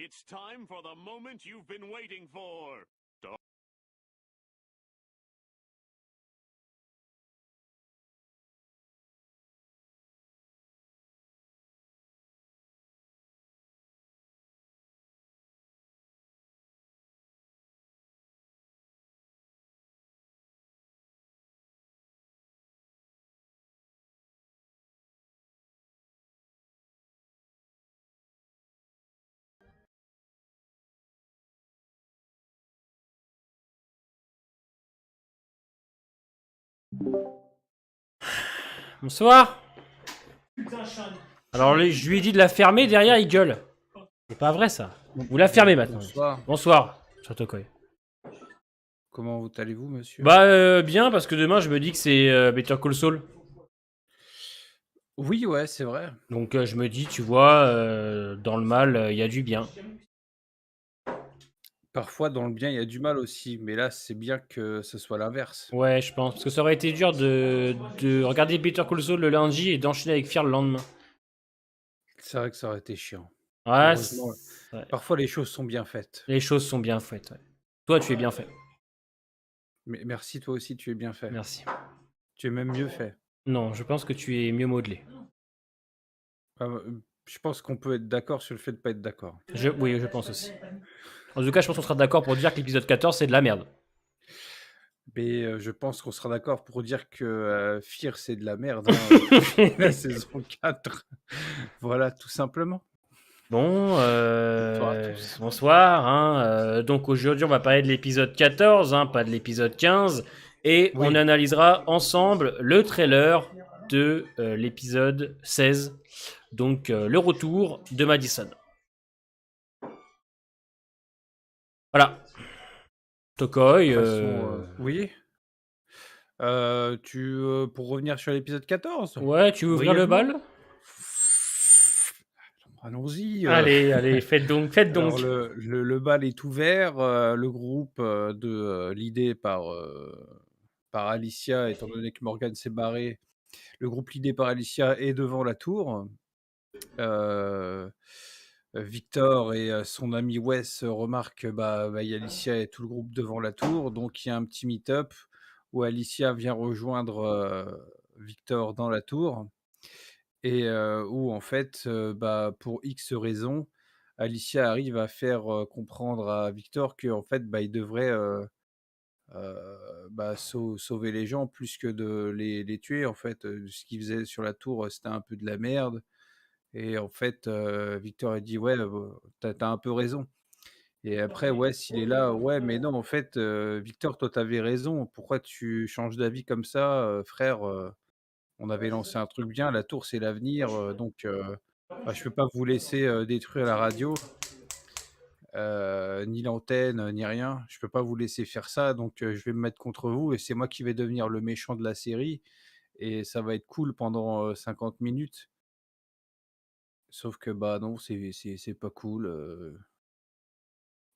It's time for the moment you've been waiting for. Bonsoir. Alors je lui ai dit de la fermer, derrière il gueule. C'est pas vrai ça. Vous la fermez maintenant. Bonsoir. Bonsoir, Châteaucoy. Comment allez-vous, monsieur? Bah bien, parce que demain je me dis que c'est Better Call Saul. Oui, ouais, c'est vrai. Donc je me dis, tu vois, dans le mal, il y a du bien. Parfois, dans le bien, il y a du mal aussi, mais là, c'est bien que ce soit l'inverse. Ouais, je pense. Parce que ça aurait été dur de regarder Better Call Saul le lundi et d'enchaîner avec Fear le lendemain. C'est vrai que ça aurait été chiant. Ouais, Heureusement, ouais. parfois les choses sont bien faites. Les choses sont bien faites. Ouais. Toi, tu es bien fait. Mais merci, toi aussi, tu es bien fait. Merci. Tu es même mieux fait. Non, je pense que tu es mieux modelé. Je pense qu'on peut être d'accord sur le fait de pas être d'accord. Oui, je pense aussi. En tout cas, je pense qu'on sera d'accord pour dire que l'épisode 14, c'est de la merde. Mais je pense qu'on sera d'accord pour dire que Fear, c'est de la merde, hein, depuis la saison 4. Voilà, tout simplement. Bon, Bonsoir à tous. bonsoir. Hein, donc aujourd'hui, on va parler de l'épisode 14, hein, pas de l'épisode 15. Et on Oui, analysera ensemble le trailer de l'épisode 16. Donc le retour de Madison. Voilà. de toute Tokoy. façon, oui. Pour revenir sur l'épisode 14, Ouais, tu veux ouvrir le brièvement? bal? Allons-y. Allez, allez, faites donc, faites Alors donc. le bal est ouvert, le groupe, l'idée par Alicia, étant donné que Morgan s'est barré, le groupe l'idée par Alicia est devant la tour. Heu, Victor et son ami Wes remarquent que, il y a Alicia et tout le groupe devant la tour, donc il y a un petit meet-up où Alicia vient rejoindre, Victor dans la tour et où en fait, pour X raisons, Alicia arrive à faire, comprendre à Victor qu'en fait, il devrait, sauver les gens plus que de les tuer en fait, ce qu'il faisait sur la tour, c'était un peu de la merde et en fait, Victor a dit: «Ouais, tu as un peu raison» et après Wes il est là: «Ouais, mais non en fait, Victor toi tu avais raison, pourquoi tu changes d'avis comme ça, frère, on avait lancé un truc bien, la tour c'est l'avenir, donc je peux pas vous laisser, détruire la radio, ni l'antenne, ni rien. Je peux pas vous laisser faire ça, donc je vais me mettre contre vous et c'est moi qui vais devenir le méchant de la série et ça va être cool pendant, 50 minutes». Sauf que, non, c'est pas cool,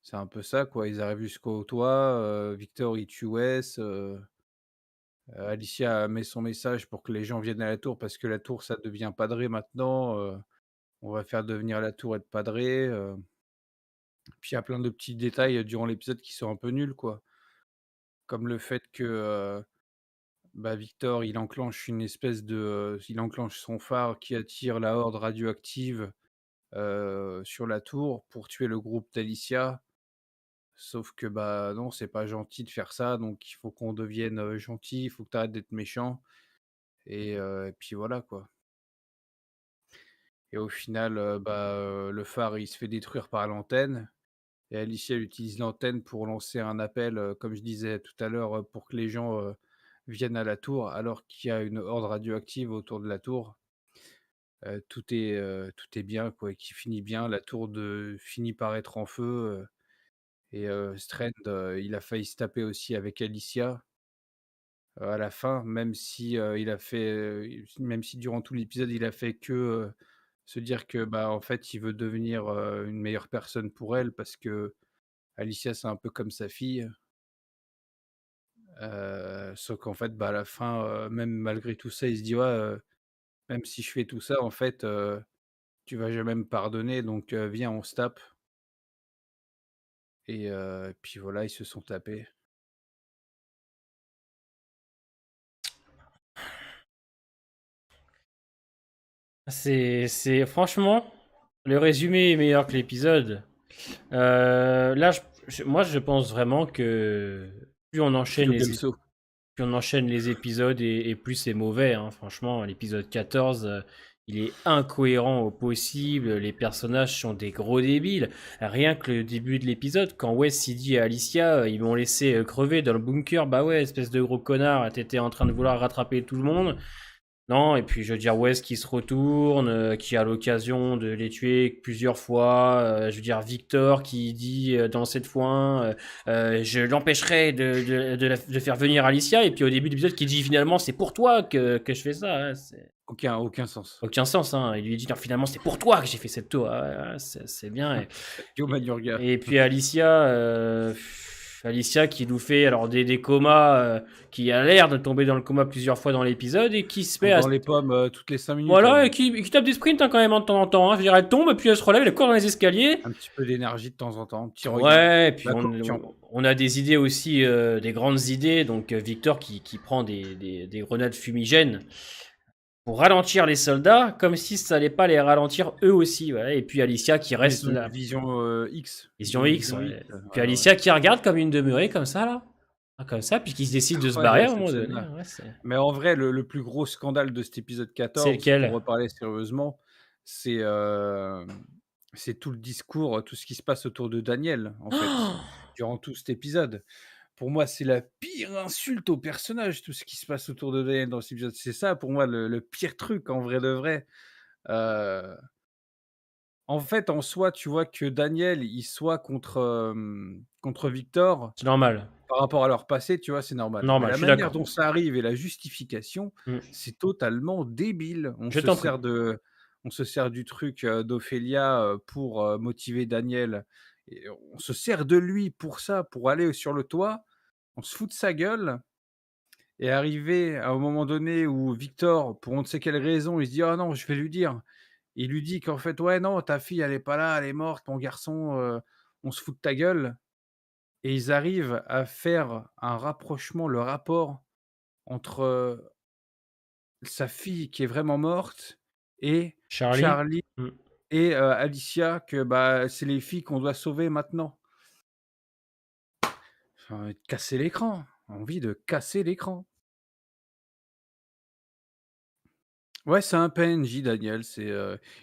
c'est un peu ça, quoi. Ils arrivent jusqu'au toit, Victor il tue Wes, Alicia met son message pour que les gens viennent à la tour parce que la tour ça devient padré maintenant, on va faire devenir la tour être padré, puis il y a plein de petits détails, durant l'épisode qui sont un peu nuls, quoi. Comme le fait que, Victor il enclenche son phare qui attire la horde radioactive, sur la tour pour tuer le groupe d'Alicia. Sauf que, non, c'est pas gentil de faire ça, donc il faut qu'on devienne, gentil, il faut que tu arrêtes d'être méchant et puis voilà, quoi. Et au final, le phare, il se fait détruire par l'antenne et Alicia elle utilise l'antenne pour lancer un appel, comme je disais tout à l'heure, pour que les gens, viennent à la tour alors qu'il y a une horde radioactive autour de la tour. Tout est bien, quoi, et qui finit bien. La tour finit par être en feu, et Strand, il a failli se taper aussi avec Alicia, à la fin, même si durant tout l'épisode, il a fait que, se dire que, en fait, il veut devenir, une meilleure personne pour elle parce que Alicia, c'est un peu comme sa fille. Sauf qu'en fait, à la fin, même malgré tout ça, il se dit: «Ouais, même si je fais tout ça, en fait, tu vas jamais me pardonner donc viens, on se tape». Et puis voilà, ils se sont tapés. Franchement, le résumé est meilleur que l'épisode. Là, moi, je pense vraiment que plus on enchaîne Philo les, Gelso. plus on enchaîne les épisodes et plus c'est mauvais, hein. Franchement, l'épisode 14, il est incohérent au possible. Les personnages sont des gros débiles. Rien que le début de l'épisode, quand Wes il dit à Alicia, ils m'ont laissé crever dans le bunker. Bah ouais, espèce de gros connard, t'étais en train de vouloir rattraper tout le monde. Non, et puis je veux dire, Wes qui se retourne, qui a l'occasion de les tuer plusieurs fois. Je veux dire, Victor qui dit dans cette fois, je l'empêcherai de faire venir Alicia. Et puis au début de l'épisode, qui dit finalement, c'est pour toi que je fais ça. Hein, c'est Aucun sens. aucun sens. Hein. Il lui dit non, finalement, c'est pour toi que j'ai fait cette tour. C'est bien. Joe Magnurga. Et puis Alicia qui nous fait alors des comas, qui a l'air de tomber dans le coma plusieurs fois dans l'épisode et qui se met Dans les pommes toutes les 5 minutes. voilà, et qui tape des sprints hein, quand même hein, de temps en temps. Hein. Je veux dire, elle tombe, puis elle se relève, elle court dans les escaliers. Un petit peu d'énergie de temps en temps, un petit regard. Ouais, et puis La on, corruption. on a des idées aussi, des grandes idées. Donc Victor qui prend des grenades fumigènes pour ralentir les soldats, comme si ça allait pas les ralentir eux aussi. Ouais. Et puis Alicia qui reste là. Vision X. Vision X. Ouais. Puis Alicia qui regarde comme une demeurée, comme ça, là. Ah, comme ça, puis qui se décide de se barrer à un moment donné. Ouais, mais en vrai, le plus gros scandale de cet épisode 14, c'est lequel? pour reparler sérieusement, c'est tout le discours, tout ce qui se passe autour de Daniel, en fait, durant tout cet épisode. Pour moi, c'est la pire insulte au personnage, tout ce qui se passe autour de Daniel dans cet épisode. C'est ça, pour moi, le pire truc, en vrai de vrai. En fait, en soi, tu vois que Daniel, il soit contre Victor, C'est normal. par rapport à leur passé, tu vois, c'est normal. Mais Normal, la je suis manière d'accord. dont ça arrive et la justification, Mm. c'est totalement débile. Je t'en prie. On se sert du truc d'Ophélia pour motiver Daniel. Et on se sert de lui pour ça, pour aller sur le toit. On se fout de sa gueule. Et arrivé à un moment donné où Victor, pour on ne sait quelle raison, il se dit: «Ah non, je vais lui dire». Il lui dit qu'en fait: «Ouais, non, ta fille, elle est pas là, elle est morte, mon garçon, on se fout de ta gueule». Et ils arrivent à faire un rapprochement, le rapport entre sa fille qui est vraiment morte et Charlie? Charlie Mm. et Alicia, que bah, c'est les filles qu'on doit sauver maintenant. J'ai envie de casser l'écran, envie de casser l'écran. Ouais, c'est un PNJ Daniel,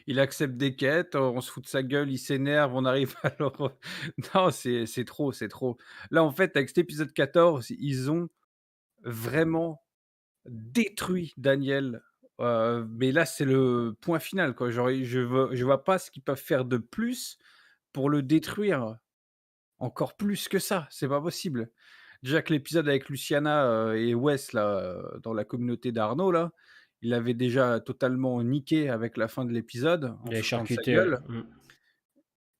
il accepte des quêtes, on se fout de sa gueule, il s'énerve, on arrive à le re non, c'est trop, c'est trop. Là, en fait, avec cet épisode 14, ils ont vraiment détruit Daniel, mais là, c'est le point final, quoi. Genre, je vois pas ce qu'ils peuvent faire de plus pour le détruire encore plus que ça, c'est pas possible. Déjà que l'épisode avec Luciana, et Wes là, dans la communauté d'Arnaud là, il l'avait déjà totalement niqué avec la fin de l'épisode, en se Les foutant de sa charcutés. gueule.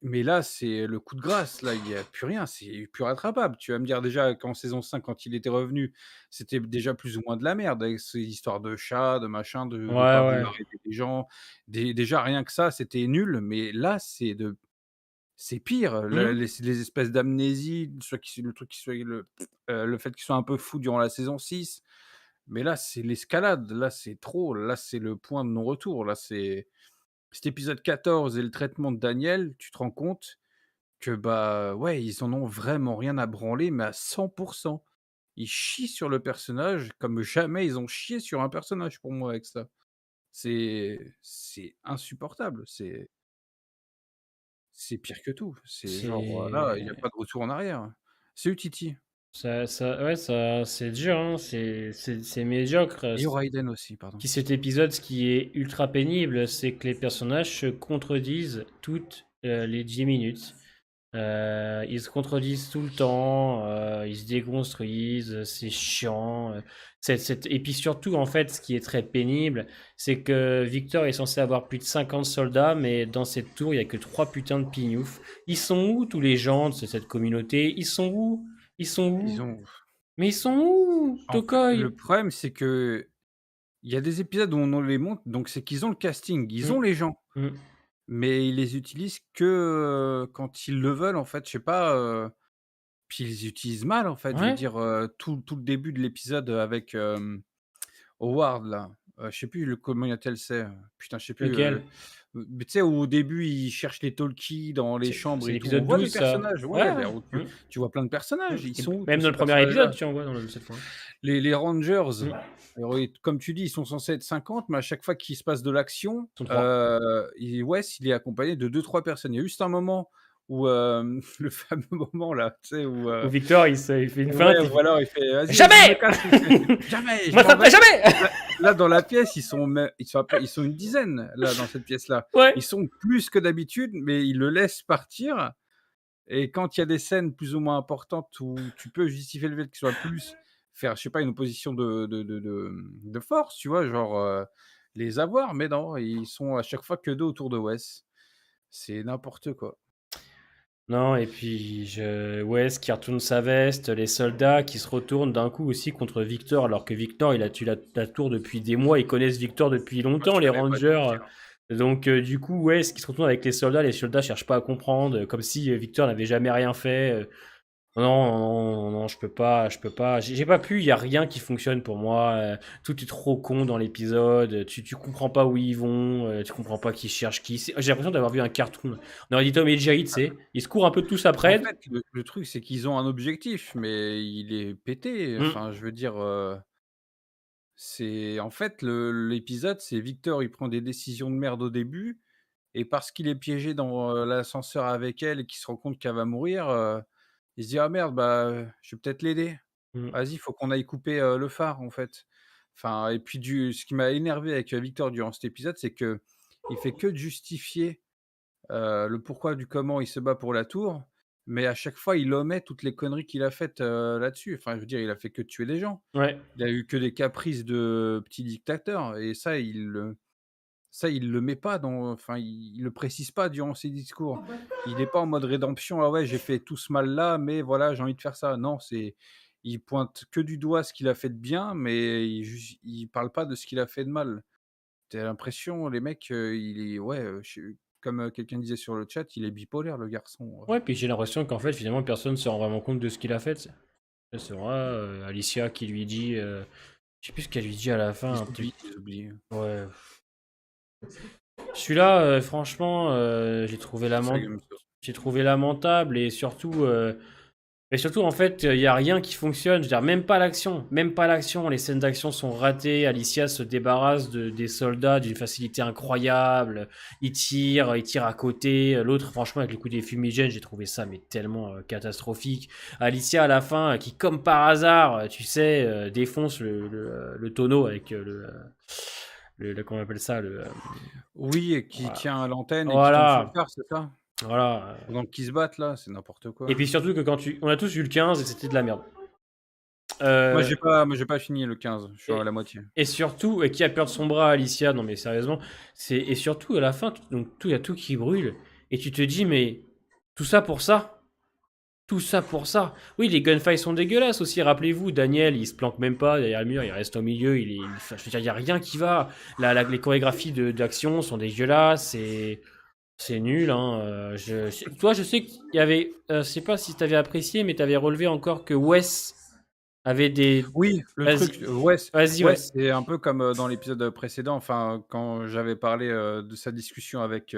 Mais là, c'est le coup de grâce, là, il y a plus rien, c'est plus rattrapable. Tu vas me dire déjà qu'en saison 5, quand il était revenu, c'était déjà plus ou moins de la merde avec ces histoires de chats, de machin, Ouais, de pas ouais. vouloir aider les gens. Déjà rien que ça, c'était nul, mais là, c'est pire. Mm. Les espèces d'amnésie, le truc qui soit le fait qu'il soit un peu fou durant la saison 6. Mais là, c'est l'escalade, là, c'est trop, là, c'est le point de non-retour, là, c'est cet épisode 14 et le traitement de Daniel, tu te rends compte que, bah, ouais, ils en ont vraiment rien à branler, mais à 100. Ils chient sur le personnage comme jamais ils ont chié sur un personnage pour moi avec ça. C'est insupportable, c'est pire que tout. C'est genre, là, il y a C'est. pas de retour en arrière. Salut Titi Ouais, c'est dur, hein. C'est médiocre. et Raiden aussi, pardon. Cet épisode, ce qui est ultra pénible, c'est que les personnages se contredisent toutes les 10 minutes. Ils se contredisent tout le temps, ils se déconstruisent, c'est chiant. Et puis surtout, en fait, ce qui est très pénible, c'est que Victor est censé avoir plus de 50 soldats, mais dans cette tour, il n'y a que 3 putains de pignoufs. Ils sont où tous les gens de cette communauté? Ils sont où? Ils sont Ils où? ont Mais ils sont où, en fait, Tokoi? le problème, c'est que il y a des épisodes où on les montre, donc c'est qu'ils ont le casting, ils Mm, ont les gens. mm. mais ils les utilisent que, quand ils le veulent, en fait, je sais pas, puis ils les utilisent mal, en fait. Je veux Ouais, dire, tout le début de l'épisode, avec, Howard là, je sais plus comment il c'est, putain, je sais plus, lequel? mais tu sais, où au début, ils cherchent les talkies dans les chambres C'est et tout. On l'épisode voit 12 les ça. personnages, Ouais, ouais, ouais. ben, tu vois plein de personnages. Ils Et sont où tous même dans ces le premier épisode, personnages-là? tu en vois cette fois. Les Rangers, Ils alors oui, comme tu dis, ils sont censés être 50, mais à chaque fois qu'il se passe de l'action, sont 3. Wes, il est accompagné de deux trois personnes. Il y a juste un moment où, le fameux moment là, tu sais, où, Où Victor, il fait une feinte, ouais, il fait voilà, il fait: «Vas-y, vas-y, je me «Jamais! casse», il fait: «Jamais, Je je m'en m'attraperai vais». jamais!» Là, dans la pièce, ils sont une dizaine, là, dans cette pièce-là. Ouais. Ils sont plus que d'habitude, mais ils le laissent partir et quand il y a des scènes plus ou moins importantes où tu peux justifier le fait qu'il soit plus faire, je sais pas, une opposition de force, tu vois? Genre, les avoir, mais non, ils sont à chaque fois que 2 autour de Wes. C'est n'importe quoi. Non, et puis Wes qui retourne sa veste, les soldats qui se retournent d'un coup aussi contre Victor, alors que Victor, il a tué la tour depuis des mois, ils connaissent Victor depuis Moi, je longtemps, les connais pas, tu me Rangers. diras. Donc, du coup, Wes qui se retourne avec les soldats cherchent pas à comprendre, comme si Victor n'avait jamais rien fait. Non, non, non, je peux pas. J'ai pas pu, il y a rien qui fonctionne pour moi. Tout est trop con dans l'épisode. Tu comprends pas où ils vont, tu comprends pas qui cherche qui. J'ai l'impression d'avoir vu un cartoon. On aurait dit Tom et Jerry, tu sais. Ils se courent un peu tous En après. fait, le truc, c'est qu'ils ont un objectif, mais il est pété. Mm. Enfin, je veux dire, c'est en fait, l'épisode, c'est Victor, il prend des décisions de merde au début et parce qu'il est piégé dans, l'ascenseur avec elle et qu'il se rend compte qu'elle va mourir, il se dit: «Ah merde, bah, je vais peut-être l'aider. Mm. Vas-y, faut qu'on aille couper, le phare, en fait». Enfin et puis ce qui m'a énervé avec, Victor durant cet épisode, c'est qu'il fait que de justifier, le pourquoi du comment il se bat pour la tour, mais à chaque fois, il omet toutes les conneries qu'il a faites, là-dessus. Enfin, je veux dire, il a fait que tuer des gens. Ouais. Il a eu que des caprices de petit dictateur et ça, il le met pas dans enfin, il le précise pas durant ses discours. Il est pas en mode rédemption: «Ah ouais, j'ai fait tout ce mal-là, mais voilà, j'ai envie de faire ça». Non, il pointe que du doigt ce qu'il a fait de bien, mais il parle pas de ce qu'il a fait de mal. Tu as l'impression, les mecs, il est ouais, comme, quelqu'un disait sur le chat, il est bipolaire le garçon, Ouais, puis j'ai l'impression qu'en fait, finalement, personne ne se rend vraiment compte de ce qu'il a fait. C'est vrai, Alicia qui lui dit. Je sais plus ce qu'elle lui dit à la fin. Un truc. ils oublient. Ouais. Celui-là, franchement, C'est la même chose. j'ai trouvé lamentable et surtout en fait, il y a rien qui fonctionne. Je veux dire, même pas l'action. Les scènes d'action sont ratées. Alicia se débarrasse des soldats d'une facilité incroyable. Il tire à côté. L'autre, franchement, avec les coups des fumigènes, j'ai trouvé ça mais tellement catastrophique. Alicia à la fin, qui comme par hasard, tu sais, défonce le tonneau avec comment on appelle ça, Oui et qui voilà. tient à l'antenne et qui tombe sur le Voilà, phare, c'est ça? voilà. Pendant qu'ils se battent là, c'est n'importe Et quoi. puis surtout que on a tous eu le 15 et c'était de la merde. Moi, Euh, j'ai pas fini le 15, je suis à et, la moitié. et surtout, qui a perdu son bras, Alicia? Non mais sérieusement, et surtout à la fin, il y a tout qui brûle et tu te dis mais tout ça pour ça? Tout ça pour ça? Oui, les gunfights sont dégueulasses aussi. Rappelez-vous, Daniel, il se planque même pas derrière le mur, il reste au milieu. Enfin, je veux dire, il y a rien qui va. Les chorégraphies d'action sont dégueulasses. C'est nul, hein. Toi, je sais qu'il y avait. Je sais pas si tu avais apprécié, mais tu avais relevé encore que Wes avait des. Oui, le Vas-y, truc, vas-y, ouais, ouais. c'est un peu comme, dans l'épisode précédent, enfin, quand j'avais parlé, de sa discussion avec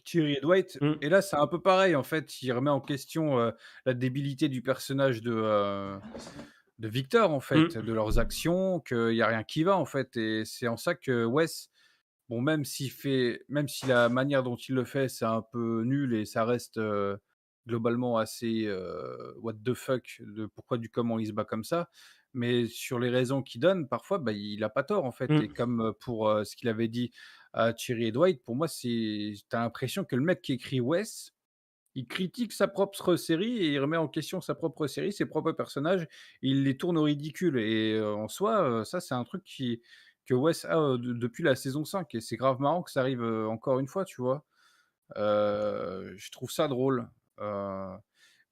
Thierry et Dwight Mm, et là, c'est un peu pareil, en fait. Il remet en question, la débilité du personnage de Victor, en fait, mm, de leurs actions, qu'il y a rien qui va, en fait et c'est en ça que Wes, bon, même si la manière dont il le fait, c'est un peu nul et ça reste, globalement assez, what the fuck de pourquoi du comment il se bat comme ça. Mais sur les raisons qu'il donne, parfois, bah, il a pas tort, en fait et mm. comme, pour, ce qu'il avait dit à Thierry et Dwight, pour moi, c'est tu as l'impression que le mec qui écrit Wes, il critique sa propre série et il remet en question sa propre série, ses propres personnages, il les tourne au ridicule et en soi, ça, c'est un truc que Wes a, depuis la saison 5 et c'est grave marrant que ça arrive, encore une fois, tu vois? Je trouve ça drôle, heu,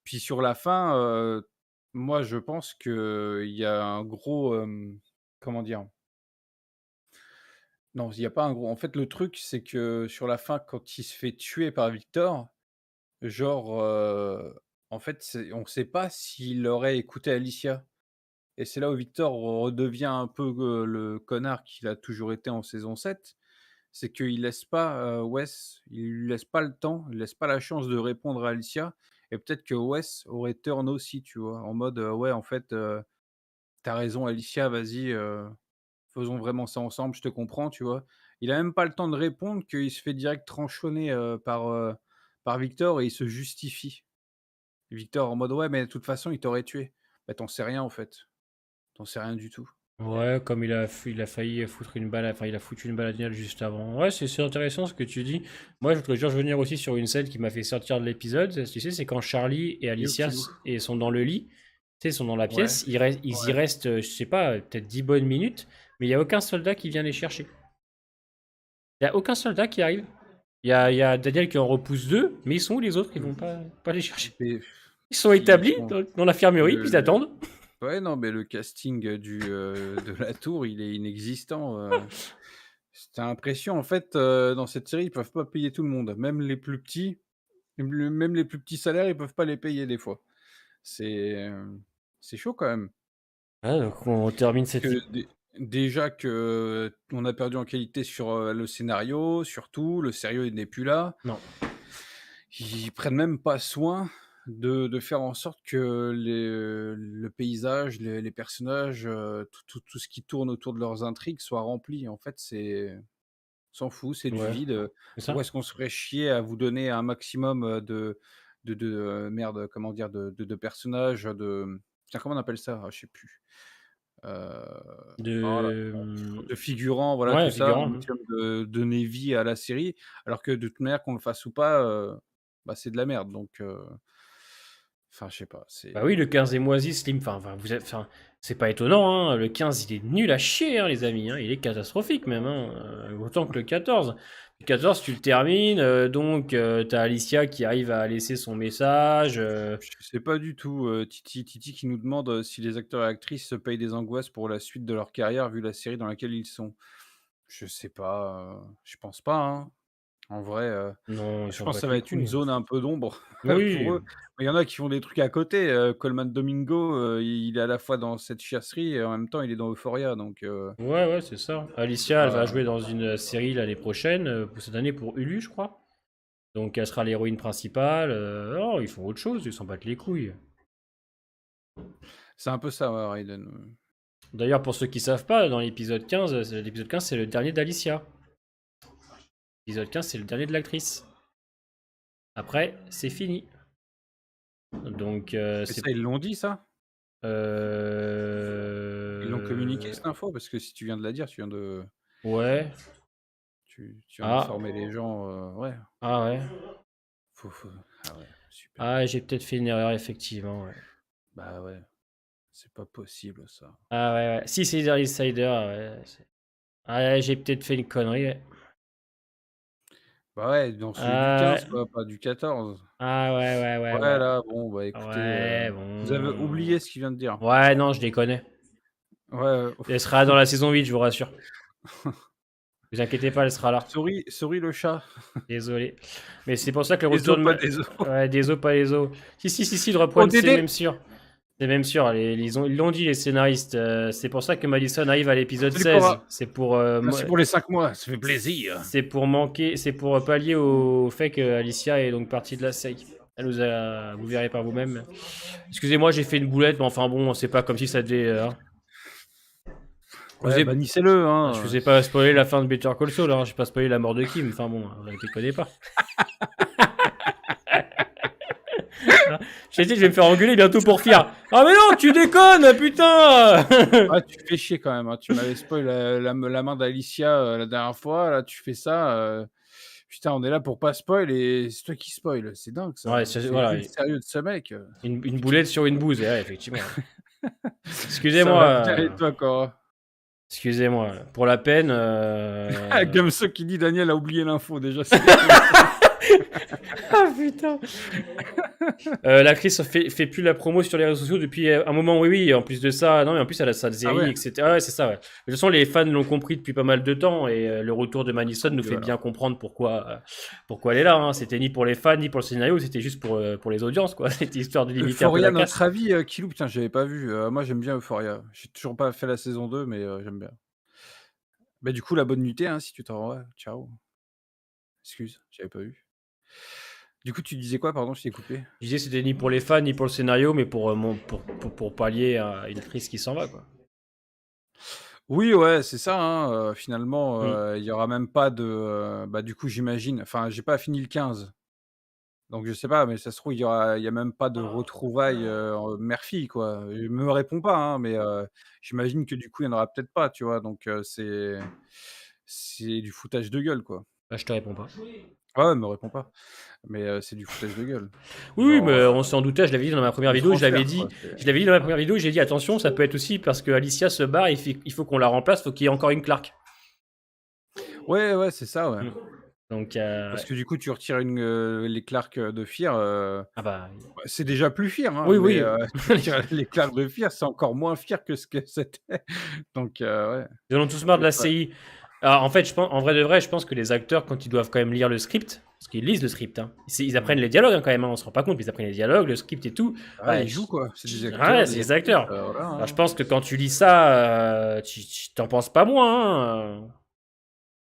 puis sur la fin, moi, je pense qu'il y a un gros, comment dire? Non, il y a pas un gros en fait, le truc, c'est que sur la fin, quand il se fait tuer par Victor, genre, en fait, on sait pas s'il aurait écouté Alicia et c'est là où Victor redevient un peu, le connard qu'il a toujours été en saison 7. C'est qu'il laisse pas, Wes, il lui laisse pas le temps, il laisse pas la chance de répondre à Alicia et peut-être que Wes aurait turn aussi, tu vois? En mode, «Ouais, en fait, tu raison Alicia, vas-y, faisons vraiment ça ensemble, je te comprends», tu vois? Il a même pas le temps de répondre qu'il se fait direct tranchonner, par Victor et il se justifie. Victor en mode: «Ouais, mais de toute façon, il t'aurait tué». Bah, tu sais rien en fait, tu sais rien du tout. Ouais, comme il a failli foutre une balle, enfin il a foutu une balle à Daniel juste avant. Ouais, c'est intéressant ce que tu dis. Moi, je voudrais juste revenir aussi sur une scène qui m'a fait sortir de l'épisode. Tu sais, c'est quand Charlie et Il est où Alicia Kidou? sont dans le lit, tu sais, ils sont dans la Ouais, pièce, ils y ouais. restent, je sais pas, peut-être 10 bonnes minutes, mais il n'y a aucun soldat qui vient les chercher. Il n'y a aucun soldat qui arrive. Il y a Daniel qui en repousse deux, mais ils sont où les autres? Ils vont pas les chercher. Mais Ils sont ils établis sont dans l'infirmerie, puis ils le attendent. ouais, non, mais le casting, de la tour, il est inexistant, tu l'impression en fait, dans cette série, ils peuvent pas payer tout le monde. Même les plus petits salaires, ils peuvent pas les payer des fois. C'est, c'est chaud quand même. Ah, donc on termine Parce cette. que déjà que on a perdu en qualité sur, le scénario, surtout, le sérieux il n'est plus là. Non. Ils prennent même pas soin de faire en sorte que le paysage, les personnages, tout ce qui tourne autour de leurs intrigues soit rempli. En fait, on s'en fout, c'est du Ouais, vide, c'est pourquoi ça. est-ce qu'on se ferait chier à vous donner un maximum, merde, comment dire? De personnages, putain, comment on appelle ça? Ah, je sais plus. Oh là De. de figurants, voilà, tout Ouais, ça, un figurant. maximum de donner vie à la série, alors que de toute manière, qu'on le fasse ou pas, bah, c'est de la merde donc enfin, je sais pas, Bah oui, c'est le 15 est moisi, Slim. Enfin, c'est pas étonnant, hein. Le 15, il est nul à chier, hein, les amis, hein. Il est catastrophique, même, hein. Autant que le 14. Le 14, tu le termines, donc t'as Alicia qui arrive à laisser son message. je sais pas du tout, Titi qui nous demande, si les acteurs et actrices se payent des angoisses pour la suite de leur carrière, vu la série dans laquelle ils sont. Je sais pas, je pense pas, hein. En vrai, Non, ils je s'en pense que ça battent va les être une couilles. zone un peu d'ombre pour Oui, eux. Il y en a qui font des trucs à côté, Colman Domingo, il est à la fois dans cette chasserie et en même temps il est dans Euphoria donc ouais, ouais, c'est ça. c'est Alicia, elle va pas jouer dans une série l'année prochaine, pour cette année pour Hulu, je crois. Donc elle sera l'héroïne principale. Oh, ils font autre chose, ils s'en battent les couilles. c'est un peu ça, ouais, Raiden, D'ailleurs, pour ceux qui savent pas, dans l'épisode 15, c'est le dernier d'Alicia. L'épisode 15, c'est le dernier de l'actrice. Après, c'est fini. Donc, Et c'est. ça, ils l'ont dit ça? Ils l'ont communiqué Euh... cette info? Parce que si tu viens de la dire, Ouais. tu viens Ah. d'informer les gens, ouais, Ah ouais. faut ah ouais, super. Ah, j'ai peut-être fait une erreur, effectivement. Ouais. Bah ouais, c'est pas possible ça. Ah ouais, ouais. Si, c'est The Insider. Ouais. Ah, ouais, j'ai peut-être fait une connerie. Ouais. Bah ouais, dans celui du Ah 15 ouais. quoi, pas du 14. Ah ouais, ouais, ouais, Ouais ouais. là, bon, bah écoutez, Ouais, vous avez bon. oublié ce qu'il vient de dire. Ouais, non, je déconne. Ouais, Elle sera dans la saison 8, je vous rassure. Vous inquiétez pas, elle sera là. Souris le chat. Désolé. Mais c'est pour ça que le Des retour os, de pas des os. Ouais, des os, pas les os. Si, le Oh reprendre, c'est Dédé! même sûr. C'est même sûr. Ils l'ont dit, les scénaristes. C'est pour ça que Madison arrive à l'épisode Salut 16. Cora! C'est pour, Merci pour les 5 mois, ça fait plaisir. c'est pour pallier au fait que Alicia est donc partie de la SEC. Vous verrez par vous-même. Excusez-moi, j'ai fait une boulette, mais enfin bon, c'est pas comme si ça devait. Hein. Je vous Ouais, ai, bannissez-le, je hein. vous ai pas spoilé la fin de Better Call Saul, hein. J'ai pas spoilé la mort de Kim. Enfin bon, ne déconnez pas. J'ai dit, je vais me faire engueuler bientôt pour Fier. Ah mais non, tu déconnes, putain. Ah, tu fais chier quand même, hein. Tu m'avais spoil la main d'Alicia, la dernière fois, là tu fais ça, putain, on est là pour pas spoil et c'est toi qui spoil. C'est dingue Ouais, ça. C'est voilà, vu le sérieux de ce mec, une boulette sur une bouse, ouais, effectivement. ça Excusez-moi, va bien et toi, Cora? excusez-moi. Pour la peine, Comme ceux qui dit Daniel a oublié l'info déjà, c'est Ah putain. L'actrice fait plus la promo sur les réseaux sociaux depuis un moment, oui, oui. En plus de ça, non, mais en plus elle a sa série, ouais. etc. Ouais, c'est ça, ouais. De toute façon, les fans l'ont compris depuis pas mal de temps et le retour de Madison nous fait Voilà. bien comprendre pourquoi elle est là. Hein. C'était ni pour les fans, ni pour le scénario, c'était juste pour les audiences, quoi. C'était histoire de limiter un peu Euphoria, la casse. notre avis, Kilou, putain, j'avais pas vu. Moi, j'aime bien Euphoria. J'ai toujours pas fait la saison 2, mais j'aime bien. Bah, du coup, la bonne nuitée, hein, si tu t'en vas. Ciao. Excuse, j'avais pas vu. Du coup, tu disais quoi, pardon, je t'ai coupé? Je disais c'était ni pour les fans, ni pour le scénario, mais pour pallier à une actrice qui s'en va, quoi. Oui, ouais, c'est ça, hein, finalement, Mm. il y aura même pas de, bah, du coup, j'imagine enfin, j'ai pas fini le 15, donc je sais pas, mais ça se trouve, il y a même pas de retrouvailles, mère-fille, quoi. Il me répond pas, hein, mais j'imagine que, du coup, il y en aura peut-être pas, tu vois? Donc c'est du foutage de gueule, quoi. Bah, je te réponds pas. Ouais, ouais, me réponds pas, mais c'est du foutage de gueule. Oui, oui, Genre, mais on s'en doutait, je l'avais dit dans ma première du vidéo, transfert, quoi, je l'avais dit dans ma première vidéo, j'ai dit attention, ça peut être aussi parce que Alicia se barre, il faut qu'on la remplace, faut qu'il y ait encore une Clark. Ouais, ouais, c'est ça, ouais. Mm. Donc, Parce que, du coup, tu retires les Clark, de Fear, ah bah, bah, c'est déjà plus Fear, hein, oui, mais oui. tu retires les Clark de Fear, c'est encore moins Fear que ce que c'était. Donc ouais, Ils en ont tous marre de c'est la pas CI. Alors, en fait, en vrai de vrai, je pense que les acteurs, quand ils doivent quand même lire le script, parce qu'ils lisent le script, hein, ils apprennent mmh. les dialogues hein, quand même, hein, on se rend pas compte, mais ils apprennent les dialogues, le script et tout. Ah, Bah, ils jouent, quoi. C'est des ouais, acteurs, c'est des les actrices, acteurs. voilà, Alors, je hein. pense que quand tu lis ça, tu t'en penses pas moins. Hein.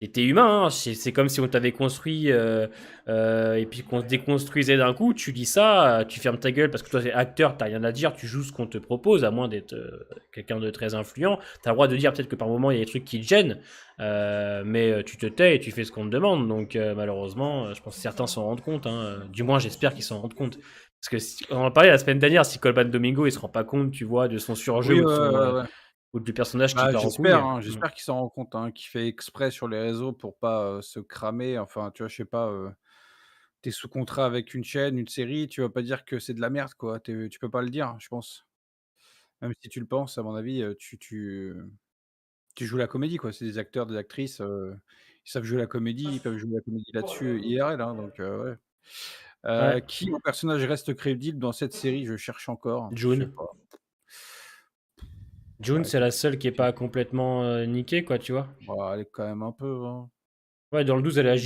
Et t'es humain, hein. C'est comme si on t'avait construit et puis qu'on te déconstruisait d'un coup. Tu lis ça, tu fermes ta gueule parce que toi, t'es acteur, t'as rien à dire, tu joues ce qu'on te propose, à moins d'être quelqu'un de très influent. T'as le droit de dire peut-être que par moment il y a des trucs qui te gênent, mais tu te tais et tu fais ce qu'on te demande. Donc malheureusement, je pense que certains s'en rendent compte. Hein. Du moins, j'espère qu'ils s'en rendent compte. Parce que on en parlait la semaine dernière, si Colban Domingo il se rend pas compte, tu vois, de son surjeu Oui, ouais, ouais, ouais. ou du personnage qui Bah, part en couille. j'espère, hein, Mm. j'espère qu'il s'en rend compte, hein, qu'il fait exprès sur les réseaux pour pas, se cramer. Enfin, tu vois, je sais pas, tu es sous contrat avec une chaîne, une série, tu vas pas dire que c'est de la merde, quoi. Tu peux pas le dire, je pense. Même si tu le penses, à mon avis, tu joues la comédie, quoi. C'est des acteurs, des actrices, ils savent jouer la comédie, ils peuvent jouer la comédie là-dessus, IRL, hein, donc ouais. Ouais, Qui en personnage reste crédible dans cette série? Je cherche encore, je sais June. pas. June, Ouais, c'est la seule qui est qui pas complètement niquée, quoi, tu vois. bah, elle est quand même un peu, hein. Ouais, dans le 12, C'est la elle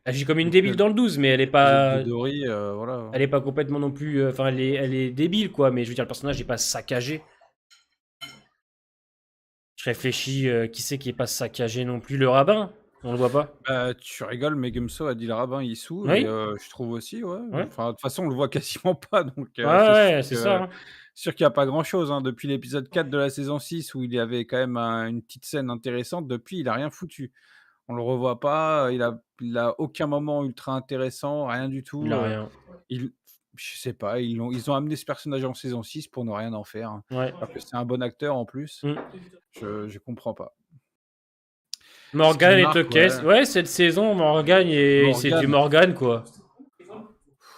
agit comme une débile dans le 12, mais l'épisode de Dory, voilà, elle hein. est pas complètement non plus, enfin, elle est débile, quoi. Mais je veux dire, le personnage est pas saccagé. Je réfléchis, qui c'est qui est pas saccagé non plus? Le rabbin, on le voit pas. Bah, tu rigoles, mais Meguiarso a dit le rabbin Issou et Oui, je trouve aussi, ouais. ouais, Enfin, de toute façon, on le voit quasiment pas, donc ouais, c'est ouais, c'est ça. Hein. sûr qu'il y a pas grand-chose, hein. Depuis l'épisode 4 de la saison 6 où il y avait quand même une petite scène intéressante, depuis, il a rien foutu. On le revoit pas, il a aucun moment ultra intéressant, rien du Il tout, a rien. il je sais pas, ils ont amené ce personnage en saison 6 pour ne rien en faire, hein. Ouais. Alors que c'est un bon acteur en plus. Mm. Je comprends pas. Ce qui Morgan est marque, ok. ouais, Ouais, cette saison, Morgan, c'est du Morgan, Morgan, quoi.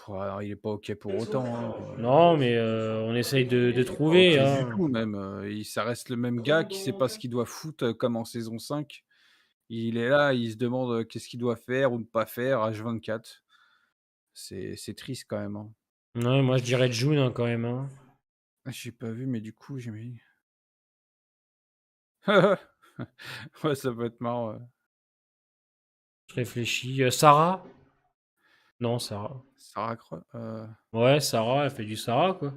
alors il est pas OK pour autant, hein, Non, mais on essaye de pas OK trouver. du Hein. tout même, ça reste le même gars qui sait pas ce qu'il doit foutre, comme en saison 5. Il est là, il se demande, qu'est-ce qu'il doit faire ou ne pas faire H24. C'est triste quand même, hein. Ouais, moi je dirais June hein, quand même. Hein. Ah, j'ai pas vu, mais du coup, j'imagine. Ouais, ça peut être marrant, ouais. Je réfléchis. Sarah? Non, Sarah. Sarah Cro Ouais, Sarah, elle fait du Sarah, quoi.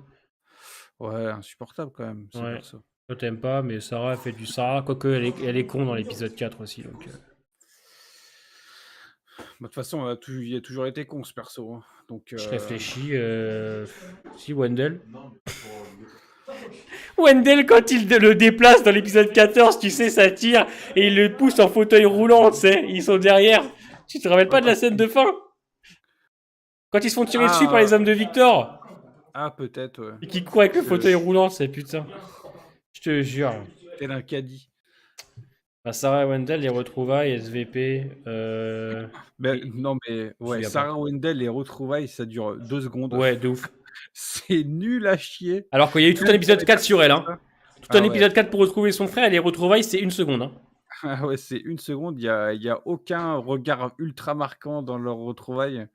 ouais, insupportable quand même, ce Ouais. perso. Toi, t'aimes pas, mais Sarah, elle fait du Sarah. Quoique, elle est con dans l'épisode 4 aussi. Donc, Bah, de toute façon, il a toujours été con ce perso, hein, donc je réfléchis. Si, Wendell. Wendell, quand il le déplace dans l'épisode 14, tu sais, ça tire et il le pousse en fauteuil roulant, tu sais. Ils sont derrière. Tu te rappelles pas de la scène de fin? Quand ils se font tirer dessus par les ah, hommes de Victor peut-être, ouais. et qu'ils courent avec le Je fauteuil roulant, c'est putain. Je te jure. tel un caddie. Bah, Sarah et Wendell, les retrouvailles, SVP. Mais non, mais Je me ouais, souviens pas. Sarah Wendell, les retrouvailles, ça dure 2 secondes. Ouais, de ouf. C'est nul à chier. Alors qu'il y a eu tout un Même pour épisode les 4 sur elle. personnages, Hein. ça Tout un ah ouais. épisode 4 pour retrouver son frère et les retrouvailles, c'est 1 seconde. Hein. Ah ouais, c'est une seconde, il y a aucun regard ultra marquant dans leurs retrouvailles.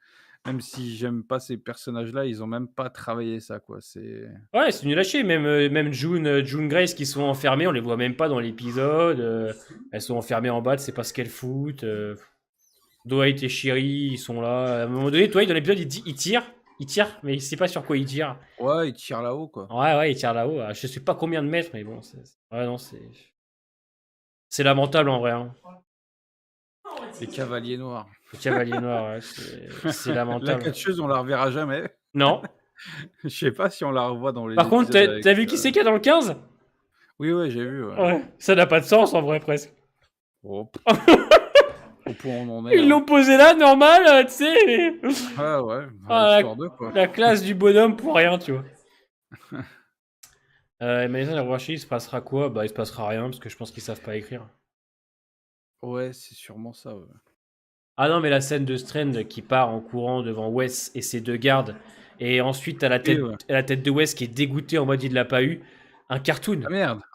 Même si j'aime pas ces personnages-là, ils ont même pas travaillé ça, quoi. C'est Ouais, c'est nul à chier. Même June Grace qui sont enfermées, on les voit même pas dans l'épisode. Elles sont enfermées en bas, c'est pas ce qu'elles foutent. Dwight et Sherry, ils sont là. À un moment donné, Dwight, dans l'épisode, il tire. Il tire, mais il sait pas sur quoi il tire. ouais, ils tirent là-haut, quoi. Ouais, il tire là-haut. Je sais pas combien de mètres, mais bon. Ouais, non, c'est lamentable en vrai. Hein. Les cavaliers noirs. Le Cavalier Noir, ouais, c'est La lamentable. catcheuse, on la reverra jamais. Non. Je sais pas si on la revoit dans les Par contre, épisodes avec, t'as vu qui c'est qu'il y a dans le 15? oui, ouais, j'ai vu, ouais. Ouais. Ça n'a pas de sens en vrai, presque. Oh, au point où on en est, Ils hein. l'ont posé là, normal, tu sais. Mais... Ouais, ouais, Ah, histoire d'eux, quoi. la classe du bonhomme pour rien, tu vois. Imagine la prochaine, il se passera quoi? Bah, il se passera rien parce que je pense qu'ils savent pas écrire. Ouais, c'est sûrement ça, ouais. Ah non, mais la scène de Strand qui part en courant devant Wes et ses deux gardes, et ensuite t'as Oui, ouais. la tête de Wes qui est dégoûté en mode il l'a pas eu. Un cartoon. Ah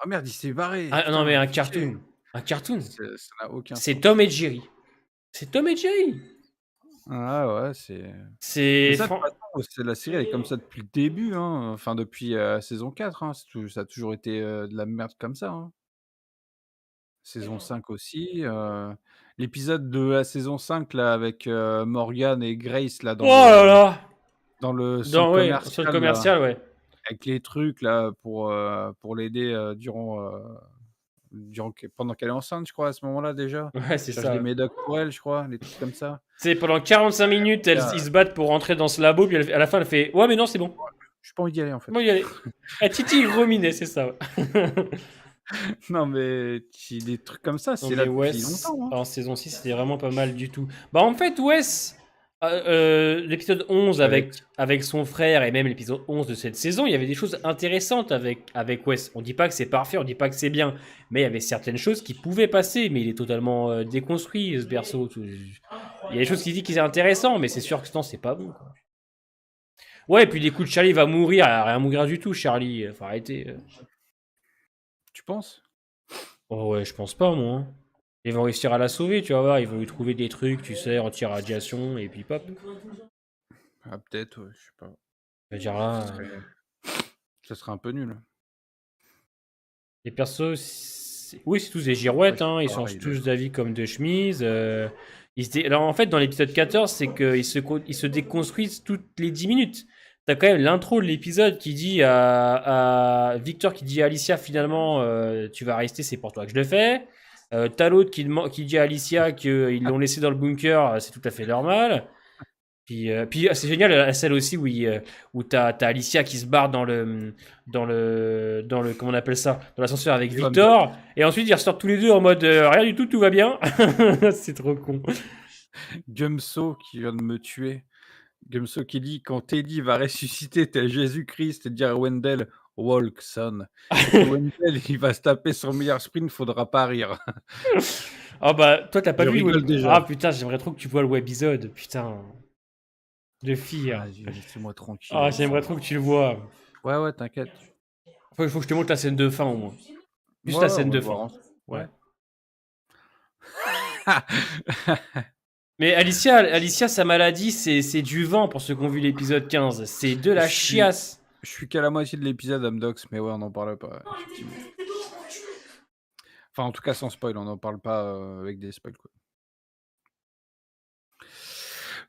merde, il s'est barré, Ah non, mais putain, un fais chier. cartoon. Un cartoon. Ça n'a aucun C'est sens. Tom et Jerry. C'est Tom et Jerry. Ah ouais, c'est mais C'est. ça, de toute façon, c'est la série, elle est comme ça depuis le début, hein, enfin depuis, saison 4, hein, ça a toujours été, de la merde comme ça, hein. Saison 5 aussi, l'épisode de la saison 5 là avec, Morgan et Grace là Oh là là! dans le centre Dans, ouais, sur le commercial là, commercial, ouais. avec les trucs là pour l'aider, pendant qu'elle est enceinte, je crois, à ce moment-là déjà. Ouais, Il c'est cherche ça. des Ouais. médocs pour elle, je crois, des trucs comme ça. C'est pendant 45 minutes, ils se battent pour rentrer dans ce labo, puis à la fin, elle fait ouais, mais non, c'est bon. J'ai pas envie d'y aller en fait. Bon, y aller. Ah, Titi Rominet, c'est ça. Ouais. Non mais des trucs comme ça, Non, c'est mais là depuis Wes, longtemps, hein. en saison 6, c'était vraiment pas mal du tout. Bah, en fait, Wes, l'épisode 11 avec son frère et même l'épisode 11 de cette saison, il y avait des choses intéressantes avec Wes. On dit pas que c'est parfait, on dit pas que c'est bien, mais il y avait certaines choses qui pouvaient passer, mais il est totalement déconstruit, ce berceau. Il y a des choses qui disent qu'il est intéressant, mais c'est sûr que non, c'est pas bon. Quoi. Ouais, et puis des coups de Charlie va mourir, elle va rien mourir du tout, Charlie. Faut arrêter. Tu penses? Oh ouais, je pense pas, moi. Hein. Ils vont réussir à la sauver, tu vas voir. Ils vont lui trouver des trucs, tu sais, anti-radiation, et puis pop. Ah peut-être, ouais, je sais pas. Je veux dire là, Ça serait un peu nul. les persos, oui, c'est tous des girouettes, Ouais, hein. Ils pareil, changent tous d'avis comme de chemise. Alors en fait, dans l'épisode 14, c'est qu'ils se déconstruisent toutes les 10 minutes. T'as quand même l'intro de l'épisode qui dit à Victor qui dit à Alicia finalement tu vas rester, c'est pour toi que je le fais. T'as l'autre qui dit à Alicia qu'ils l'ont laissé dans le bunker, c'est tout à fait normal. Puis c'est génial la scène aussi où t'as Alicia qui se barre dans le comment on appelle ça, dans l'ascenseur avec Victor, et ensuite ils ressortent tous les deux en mode rien du tout, tout va bien. C'est trop con. Gumso qui vient de me tuer. Gumso qui dit quand Teddy va ressusciter tel Jésus-Christ et dire à Wendell Walk son. Et Wendell il va se taper son meilleur sprint, faudra pas rire. Ah bah toi t'as pas Je vu rigole déjà. Ah putain, j'aimerais trop que tu vois le webisode, putain. De fille. Vas-y, laissez-moi tranquille. Ah, j'aimerais trop que tu le vois. Ouais, t'inquiète. Il faut que je te montre la scène de fin au moins. Juste Ouais, la scène on va de le voir fin. ensemble. Ouais. Mais Alicia, sa maladie, c'est du vent pour ceux qui ont vu l'épisode 15. C'est de la chiasse. Je suis qu'à la moitié de l'épisode Amdox, mais ouais, on n'en parle pas, effectivement. Enfin, en tout cas, sans spoil, on n'en parle pas avec des spoils, quoi.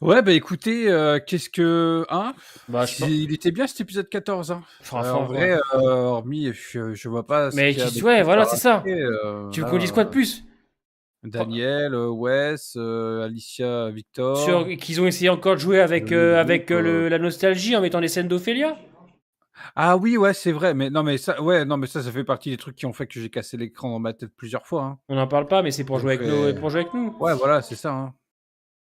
Ouais, bah écoutez, qu'est-ce que. Hein Bah, il était bien cet épisode 14. Hein. Franchement, En vrai, hormis, je vois pas. mais qu'il y a de ouais, plus voilà, à c'est ça. rajouter, Tu veux là, qu'on dise quoi de plus Daniel, Wes, Alicia, Victor. Qu'ils ont essayé encore de jouer avec, la nostalgie en mettant des scènes d'Ophélia. Ah oui, ouais, c'est vrai. Mais non, mais ça, ouais, non, mais ça fait partie des trucs qui ont fait que j'ai cassé l'écran dans ma tête plusieurs fois. Hein. On n'en parle pas, mais c'est pour jouer avec nous. Ouais, voilà, c'est ça. Hein.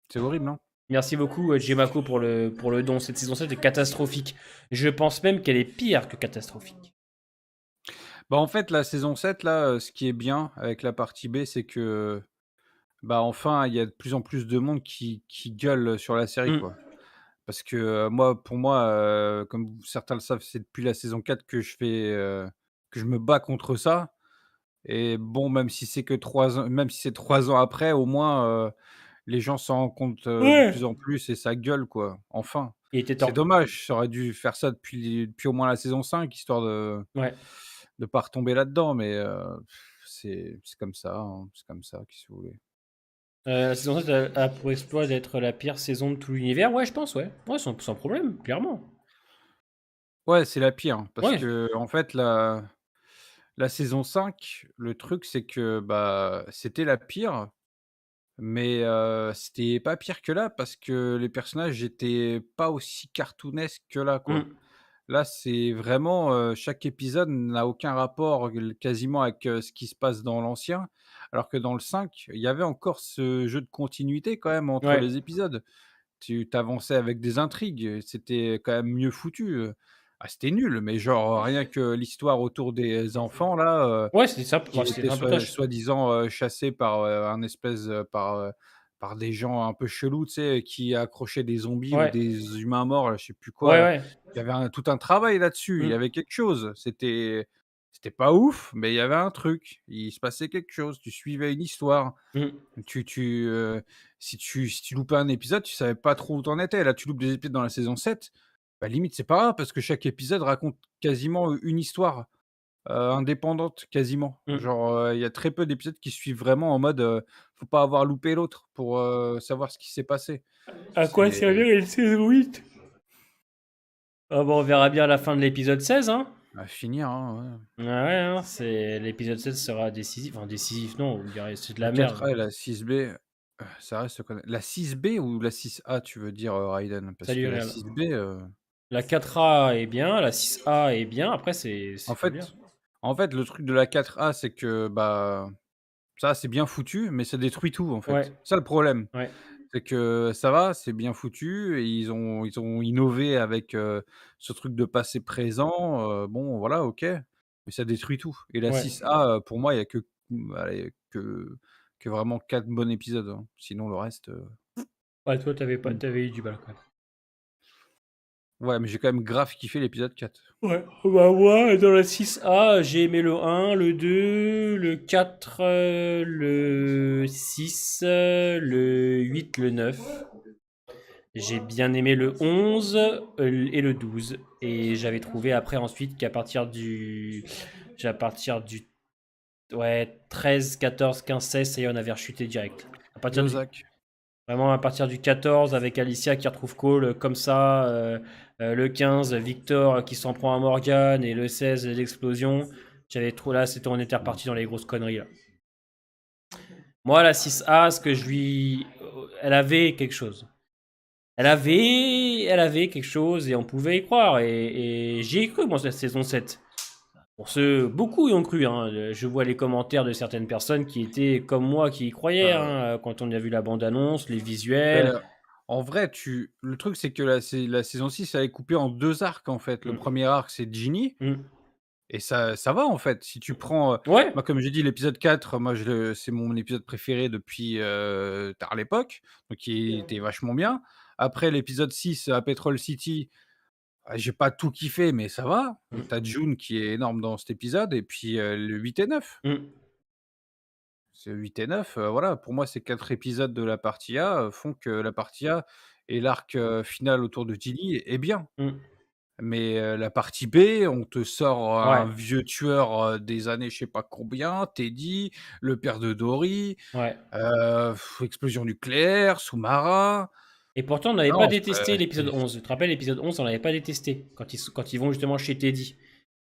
C'est horrible, non? Merci beaucoup, Jemako, pour le don. Cette saison 7 est catastrophique. Je pense même qu'elle est pire que catastrophique. Bah, en fait, la saison 7, là, ce qui est bien avec la partie B, c'est que, bah, enfin, il y a de plus en plus de monde qui gueule sur la série, quoi. Parce que pour moi, comme certains le savent, c'est depuis la saison 4 que je me bats contre ça. et bon, même si c'est que 3 ans, même si c'est 3 ans après, au moins, les gens s'en rendent compte, de Ouais. plus en plus et ça gueule, quoi, enfin. Il était C'est temps. dommage, ça aurait dû faire ça depuis au moins la saison 5 histoire Ouais. de pas retomber là-dedans, mais c'est comme ça, hein, c'est comme ça, qu'est-ce que vous voulez? La saison 7 a pour exploit d'être la pire saison de tout l'univers. Ouais, je pense, ouais. Ouais, sans problème, clairement. Ouais, c'est la pire, hein, parce Ouais. qu'en fait, la saison 5, le truc, c'est que, bah, c'était la pire, mais c'était pas pire que là, parce que les personnages étaient pas aussi cartoonesques que là, quoi. Mmh. Là, c'est vraiment, chaque épisode n'a aucun rapport quasiment avec, ce qui se passe dans l'ancien, alors que dans le 5, il y avait encore ce jeu de continuité quand même entre Ouais. les épisodes. Tu avançais avec des intrigues, c'était quand même mieux foutu, ah, c'était nul, mais genre, rien que l'histoire autour des enfants là, Ouais, c'était symp qui bah, c'était étaient sympatoche. soi-disant, chassés par, un espèce, par des gens un peu chelous, tu sais, qui accrochaient des zombies ou Ouais. des humains morts, là, je sais plus quoi Ouais, là. ouais. Il y avait tout un travail là-dessus, il y Mmh. avait quelque chose. C'était pas ouf, mais il y avait un truc. Il se passait quelque chose, tu suivais une histoire. Mmh. Tu tu, si tu loupais un épisode, tu savais pas trop où tu en étais. Là, tu loupes des épisodes dans la saison 7, bah, limite, c'est pas grave parce que chaque épisode raconte quasiment, une histoire, indépendante, quasiment. Mmh. Genre, il y a très peu d'épisodes qui suivent vraiment en mode, faut pas avoir loupé l'autre pour, savoir ce qui s'est passé. À quoi C'est servir une saison 8? Ah bon, on verra bien à la fin de l'épisode 16, hein. à finir, hein, ouais. Ouais, ouais, hein, c'est l'épisode 16 sera décisif. Enfin, décisif, non, vous me direz, c'est de La la merde. 4A et la 6B, ça reste la 6B ou la 6A, tu veux dire, Raiden? Parce que Salut, la Réal. 6B, La 4A est bien, la 6A est bien. Après, en c'est pas bien. fait en fait, le truc de la 4A, c'est que, bah, ça, c'est bien foutu, mais ça détruit tout, en Ouais, fait. C'est ça le problème. ouais, C'est que ça va, c'est bien foutu et ils ont innové avec, ce truc de passé présent, bon voilà, OK, mais ça détruit tout et la ouais. 6A, pour moi, il y a que, allez, que vraiment 4 bons épisodes, hein. Sinon le reste, Ouais, toi, t'avais pas, mmh. t'avais eu du mal quand même. Ouais, mais j'ai quand même grave kiffé l'épisode 4. Ouais, bah moi, dans la 6A, j'ai aimé le 1, le 2, le 4, le 6, le 8, le 9. J'ai bien aimé le 11 et le 12. Et j'avais trouvé après ensuite qu'à partir du ouais, 13, 14, 15, 16, ça y est, on avait rechuté direct. À partir du, Yozak. vraiment à partir du 14 avec Alicia qui retrouve Cole comme ça, le 15 Victor qui s'en prend à Morgan et le 16 l'explosion. J'avais trop là, on était reparti dans les grosses conneries là. Moi la 6A, ce que je lui, elle avait quelque chose. Elle avait quelque chose et on pouvait y croire et j'y ai cru moi cette saison 7. Pour ceux, beaucoup y ont cru, hein. Je vois les commentaires de certaines personnes qui étaient comme moi, qui y croyaient, Heu, hein, quand on a vu la bande-annonce, les visuels. beh, en vrai, le truc, c'est que la saison 6, elle est coupée en 2 arcs, en fait. Le Mm, premier arc, c'est Ginny. mm. Et ça va en fait, si tu prends, Ouais, moi comme j'ai dit l'épisode 4, moi c'est mon épisode préféré depuis, tard l'époque, donc il était vachement bien. Après l'épisode 6 à Petrol City, ah j'ai pas tout kiffé, mais ça va. mm, Tu June qui est énorme dans cet épisode et puis, le 8 et 9. mm. C'est 8 et 9, voilà, pour moi ces 4 épisodes de la partie A, font que la partie A et l'arc, final autour de Ginny est bien. Mm. Mais, la partie B, on te sort un Ouais, vieux tueur, des années je sais pas combien, Teddy, le père de Dory, ouais. explosion nucléaire, sous-marin. Et pourtant, on n'avait pas Non, détesté l'épisode c'est 11. Tu te rappelles, l'épisode 11, on l'avait pas détesté quand ils vont justement chez Teddy.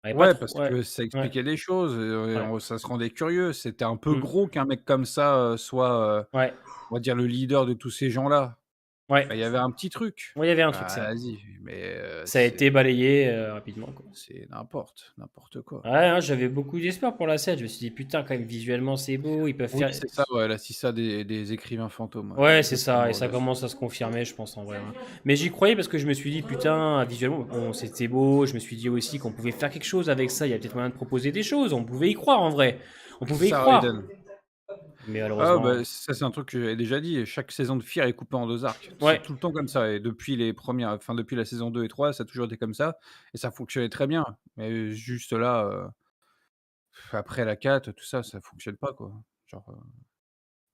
On n'avait pas ouais, trop. parce Ouais, que ça ouais, expliquait des choses, et ouais. on ça se rendait curieux. C'était un peu Mm. gros qu'un mec comme ça, soit, Ouais, on va dire le leader de tous ces gens-là. ouais. Bah, il y avait un petit truc. Ouais, il y avait un truc, c'est Bah, vrai. vas-y, mais, Ça a été balayé rapidement, quoi. c'est n'importe quoi. Ouais, hein, j'avais beaucoup d'espoir pour la 7. Je me suis dit, putain, quand même, visuellement, c'est beau. Ils peuvent Oui, faire. c'est ça, ouais, la Sissa des écrivains fantômes, ouais, Ouais, c'est ça. Et exactement, ça le commence à se confirmer, je pense, en vrai, hein. Mais j'y croyais parce que je me suis dit, putain, visuellement, bon, c'était beau. Je me suis dit aussi qu'on pouvait faire quelque chose avec ça. Il y a peut-être moyen de proposer des choses. On pouvait y croire, en vrai. On c'est pouvait y ça croire. Raiden. Mais Ah malheureusement. bah, ça c'est un truc que j'avais déjà dit, chaque saison de Fear est coupée en 2 arcs. C'est Ouais. tout le temps comme ça et depuis les premières enfin depuis la saison 2 et 3, ça a toujours été comme ça et ça fonctionnait très bien. Mais juste là, Après la 4, tout ça, ça fonctionne pas, quoi. Genre,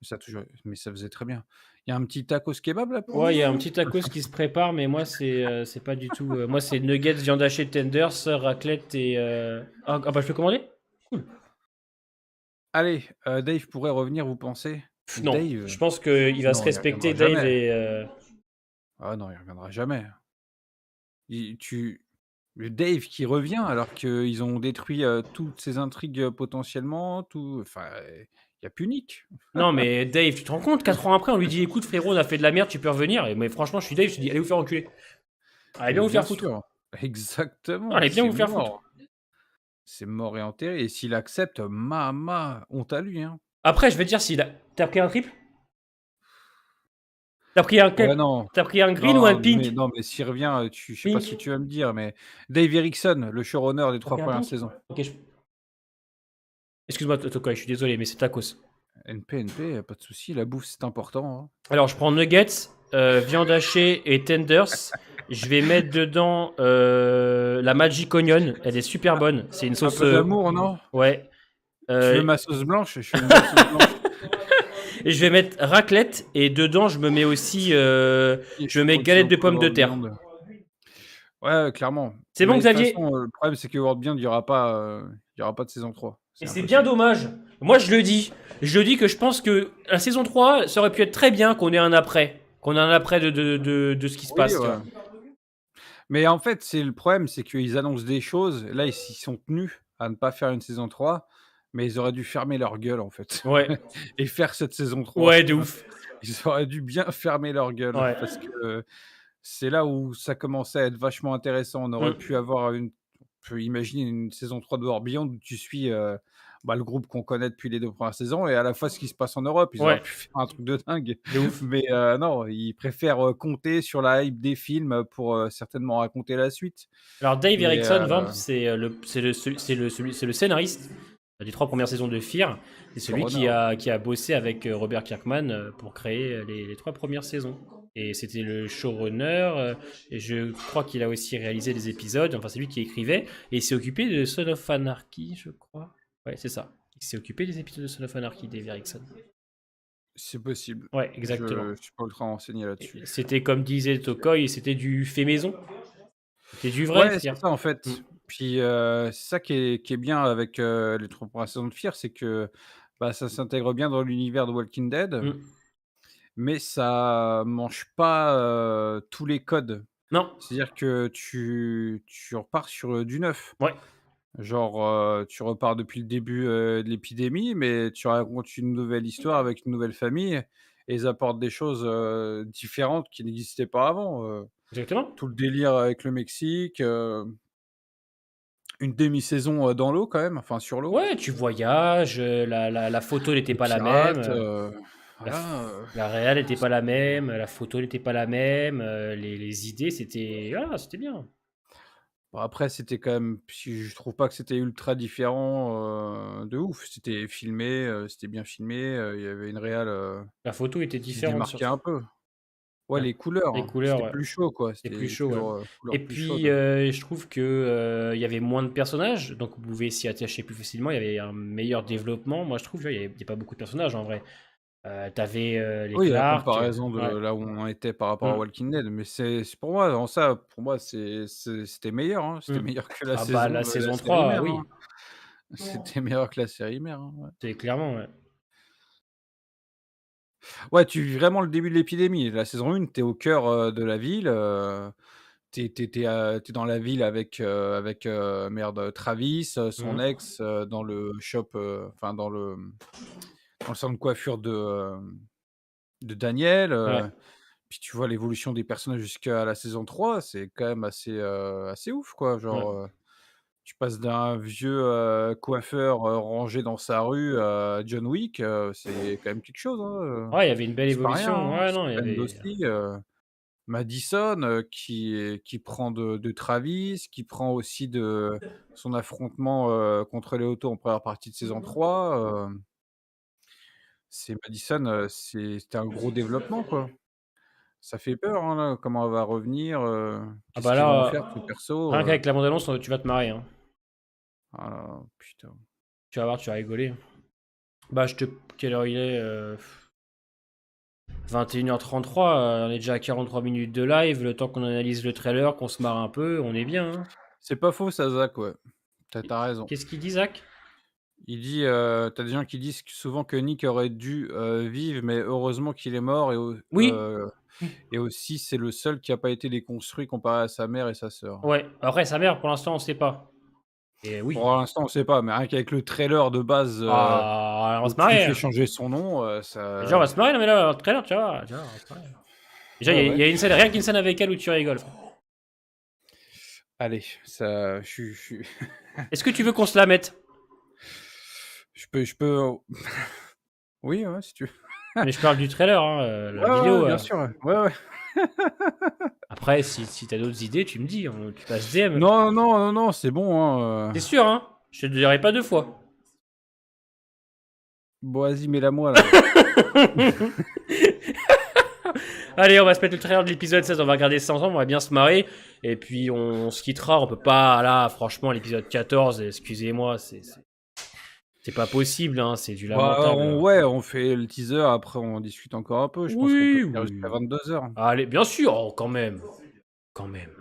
ça a toujours mais ça faisait très bien. Il y a un petit tacos kebab là pour Ouais, il y nous, a un petit tacos qui se prépare, mais moi, c'est pas du tout. Moi, c'est nuggets, viande hachée, tenders, raclette et. Ah, bah, je peux commander? Cool. Allez, Dave pourrait revenir, vous pensez? Non, Dave? je pense qu'il va se Non, il respecter, reviendra Dave, jamais. et. Ah non, il reviendra jamais. Il tu Le Dave qui revient alors qu'ils ont détruit, toutes ses intrigues, potentiellement, tout enfin, il y a plus Nick. Non, mais Dave, tu te rends compte, 4 ans après, on lui dit écoute, frérot, on a fait de la merde, tu peux revenir. Mais franchement, je suis Dave, je te dis allez vous faire enculer. Allez bien Mais vous bien faire foutre. sûr, exactement, Allez bien vous faire foutre. c'est mort et enterré et s'il accepte, honte à lui, hein. Après, je vais te dire, si t'as pris un triple? T'as pris un Ouais, quel? non, T'as pris un green ou un non, mais pink? non, mais s'il revient, je sais pas ce que Pink? tu vas me dire, mais Dave Erickson, le showrunner des T'as 3 pris un premières pink? saisons. Ok, excuse-moi, Tokai, je suis désolé, mais c'est tacos. NP, pas de souci, la bouffe, c'est important, hein. Alors, je prends nuggets, viande hachée et tenders. Je vais mettre dedans la Magic Onion. Elle est super bonne. C'est une Un sauce. peu d'amour, non? Ouais. Tu veux Euh, ma sauce blanche? Je fais une bonne sauce blanche. et je vais mettre raclette. Et dedans, je me mets aussi. Et Je je me mets crois qu'ils galette ont de pris pommes de World terre. Beyond. Ouais, clairement. C'est bon, Mais de toute Xavier? façon, le problème, c'est que World Beyond, il y aura pas de saison 3. Et C'est c'est bien impossible. dommage. Moi, je le dis. Je le dis que je pense que la saison 3, ça aurait pu être très bien qu'on ait un après. Qu'on ait un après de ce qui se Oui, passe, tu ouais. vois. Mais en fait, c'est le problème, c'est qu'ils annoncent des choses. Là, ils s'y sont tenus à ne pas faire une saison 3, mais ils auraient dû fermer leur gueule, en fait, Ouais. et faire cette saison 3. Ouais, de ouf. Ils auraient dû bien fermer leur gueule Ouais. parce que c'est là où ça commençait à être vachement intéressant. On aurait pu Mm. avoir on peut imaginer une saison 3 de War Beyond où tu suis, le groupe qu'on connaît depuis les 2 premières saisons et à la fois ce qui se passe en Europe. Ils auraient Ouais, pu faire un truc de dingue. de ouf. Mais, non, ils préfèrent, compter sur la hype des films pour, certainement raconter la suite. Alors Dave Mais, Erickson, Vamp, c'est le scénariste des 3 premières saisons de Fear. C'est celui showrunner, hein. qui a bossé avec Robert Kirkman pour créer les 3 premières saisons. Et c'était le showrunner, et je crois qu'il a aussi réalisé des épisodes, enfin c'est lui qui écrivait, et il s'est occupé de Son of Anarchy, je crois. Ouais, c'est ça. Il s'est occupé des épisodes de Son of Anarchy, Dave Erickson. C'est possible. Ouais, exactement. Je suis pas ultra renseigné là-dessus. C'était comme disait Tokoi, c'était du fait maison. C'était du vrai Ouais, c'est Fear. ça, en Mm. fait. Puis, c'est ça qui est bien avec, les 3 premières saisons de Fear, c'est que, ça s'intègre bien dans l'univers de Walking Dead, Mm. mais ça mange pas, tous les codes. Non, C'est-à-dire que tu repars sur, du neuf. ouais. Genre, tu repars depuis le début, de l'épidémie, mais tu racontes une nouvelle histoire avec une nouvelle famille et ils apportent des choses, différentes qui n'existaient pas avant, Exactement. tout le délire avec le Mexique, une demi-saison, dans l'eau quand même, enfin sur l'eau. Ouais, tu voyages, la photo n'était Les pas la même, pirates, la voilà, la réal n'était pas la même, la photo n'était pas la même, les idées c'était ah, c'était bien. bon après c'était quand même puis je trouve pas que c'était ultra différent, de ouf. C'était filmé, c'était bien filmé, il y avait une réal, La photo était qui se différente démarquait surtout. un peu. Ouais, Ouais, les couleurs, les hein, couleurs, c'était ouais, plus chaud quoi, c'était plus c'était chaud, ouais. toujours, Et couleurs plus puis, chaudes. je trouve que, il y avait moins de personnages, donc vous pouvez s'y attacher plus facilement, il y avait un meilleur développement. Moi je trouve, tu vois, il y a pas beaucoup de personnages en vrai. Tu les Oui, la Clark, comparaison de ouais. là où on en était par rapport à Mmh. Walking Dead, mais c'est pour moi, en ça, pour moi, c'était meilleur, hein, c'était Mmh. meilleur que la Ah bah, saison, la la saison série 3, mère, oui, hein. C'était meilleur que la série mère, hein, ouais. c'est clairement, ouais. Ouais, tu vis vraiment le début de l'épidémie. La saison 1, tu es au cœur, de la ville, tu es dans la ville avec, merde, Travis, son Mmh. ex, dans le shop, enfin dans le salon de coiffure de Daniel, Ouais, puis tu vois l'évolution des personnages jusqu'à la saison 3, c'est quand même assez ouf, quoi. ouais. Genre, tu passes d'un vieux, coiffeur, rangé dans sa rue à John Wick, c'est quand même quelque chose, hein, Ouais, il y avait une belle c'est pas rien, évolution. hein. Ouais, non, il y Spend avait aussi, Madison, qui prend de Travis, qui prend aussi de son affrontement, contre les autos en première partie de saison 3, c'est Madison, c'était un gros développement, quoi. Ça fait peur, hein, là, comment elle va revenir, ah qu'est-ce bah qu'ils vont en là, faire de ce perso, rien qu'avec la bande annonce, tu vas te marrer, hein. ah là là, putain. Tu vas voir, tu vas rigoler. Bah, quelle heure il est 21h33, on est déjà à 43 minutes de live. Le temps qu'on analyse le trailer, qu'on se marre un peu, on est bien. Hein. C'est pas faux, ça, Zach, ouais. T'as raison. Qu'est-ce qu'il dit, Zach? Il dit, t'as des gens qui disent souvent que Nick aurait dû vivre, mais heureusement qu'il est mort. Oui. Et aussi, c'est le seul qui n'a pas été déconstruit comparé à sa mère et sa sœur. Ouais. Après, sa mère, pour l'instant, on sait pas. Et oui. Pour l'instant, on sait pas, mais rien qu'avec le trailer de base, on va où se tu marrer. fais changer son nom, ça. Déjà, on va se marrer, non, mais là, dans le trailer, tu vois, on va se marrer. Déjà, il Ouais, y a une scène, rien qu'une scène avec elle où tu rigoles. Allez, ça, je suis. Est-ce que tu veux qu'on se la mette? Je peux. Oui, ouais, si tu veux. Mais je parle du trailer, hein, la Ouais, vidéo. ouais, bien sûr. Ouais. Après, si t'as d'autres idées, tu me dis, tu passes DM. Non, c'est bon. Hein. C'est sûr, hein. Je te le dirai pas 2 fois. Bon, vas-y, mets-la moi là. Allez, on va se mettre le trailer de l'épisode 16, on va regarder ça ensemble, on va bien se marrer. Et puis on se quittera, on peut pas, là, franchement, l'épisode 14, excusez-moi, c'est pas possible, hein, c'est du lamentable. On fait le teaser, après on discute encore un peu. Je pense qu'on peut faire jusqu'à 22h. Allez, bien sûr, oh, quand même. Quand même.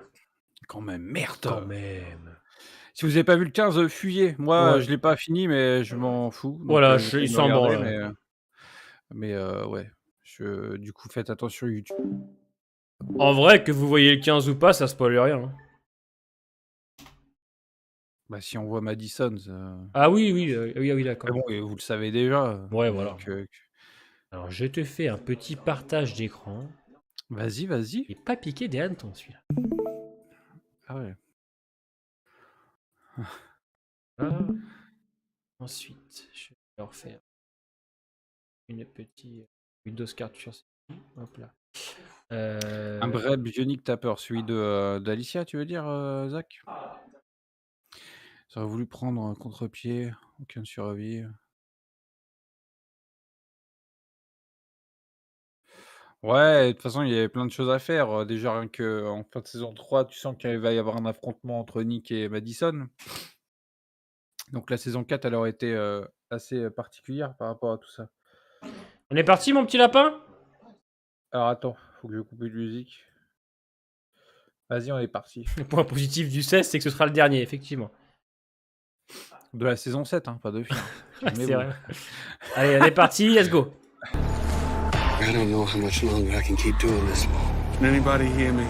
Merde. Quand même. Si vous avez pas vu le 15, fuyez. Moi, Ouais. je l'ai pas fini, mais je m'en fous. Donc, Voilà, j'essaie ils de sont en regarder, branle. mais ouais. Du coup, faites attention YouTube. En vrai, que vous voyez le 15 ou pas, ça spoil rien. Hein. Bah, si on voit Madison, ça... Ah oui, d'accord. Mais bon, et vous le savez déjà. Ouais, voilà. Donc, Alors, je te fais un petit partage d'écran. Vas-y. Il est pas piqué des hannetons, celui-là. Ah ouais. Voilà. Ensuite, je vais leur faire une petite Windows Capture. Hop là. Un vrai Bionic Tapper, celui d'Alicia, tu veux dire, Zach? J'aurais voulu prendre un contre-pied, aucun survie. Ouais, de toute façon, il y avait plein de choses à faire. Déjà, rien qu'en fin de saison 3, tu sens qu'il va y avoir un affrontement entre Nick et Madison. Donc la saison 4, elle aurait été assez particulière par rapport à tout ça. On est parti, mon petit lapin? Alors attends, faut que je coupe une musique. Vas-y, on est parti. Le point positif du 16, c'est que ce sera le dernier, effectivement. De la saison 7, hein, pas de film. C'est vrai. Allez, on est parti, let's go. I don't know how much longer I can keep doing this. Can anybody hear me?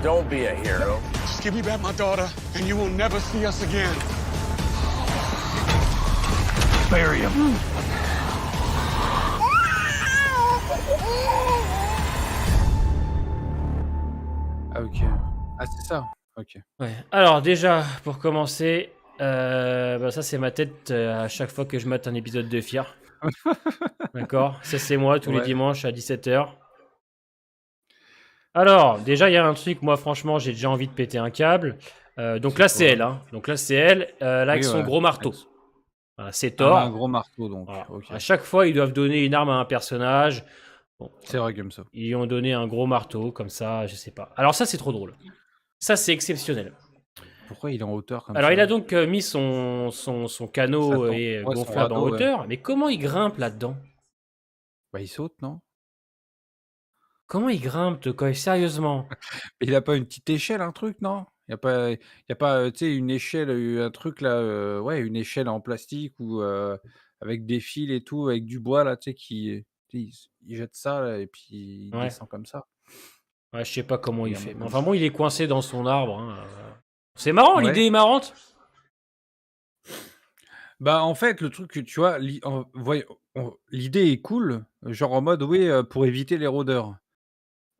Don't be a hero. Just give me back my daughter, and you will never see us again. Bury him. Ah ok. Ah c'est ça. Ok. Ouais. Alors déjà, pour commencer, ça c'est ma tête à chaque fois que je mate un épisode de Fier. D'accord. Ça c'est moi tous les dimanches à 17h. Alors, déjà, il y a un truc, moi franchement, j'ai déjà envie de péter un câble. Donc là, c'est elle. Hein. Donc là, c'est elle, là, avec son gros marteau. Voilà, c'est Thor. Un gros marteau, donc. Voilà. Okay. À chaque fois, ils doivent donner une arme à un personnage. Bon, c'est vrai comme ça. Ils lui ont donné un gros marteau, comme ça, je sais pas. Alors ça, c'est trop drôle. Ça, c'est exceptionnel. Pourquoi il est en hauteur comme ça? Alors, il a donc mis son canot et gonflable en hauteur. Ouais. Mais comment il grimpe là-dedans? Bah, il saute, non? Comment il grimpe, quoi? Sérieusement? Il a pas une petite échelle, un truc, non? Il y a pas, tu sais, une échelle, un truc là, ouais, une échelle en plastique ou avec des fils et tout, avec du bois là, tu sais, il jette ça là, et puis il descend comme ça. Ouais, je sais pas comment il fait. Mais enfin bon, il est coincé dans son arbre. Hein. C'est marrant, l'idée est marrante. Bah en fait, le truc que tu vois, l'idée est cool, genre en mode oui, pour éviter les rôdeurs.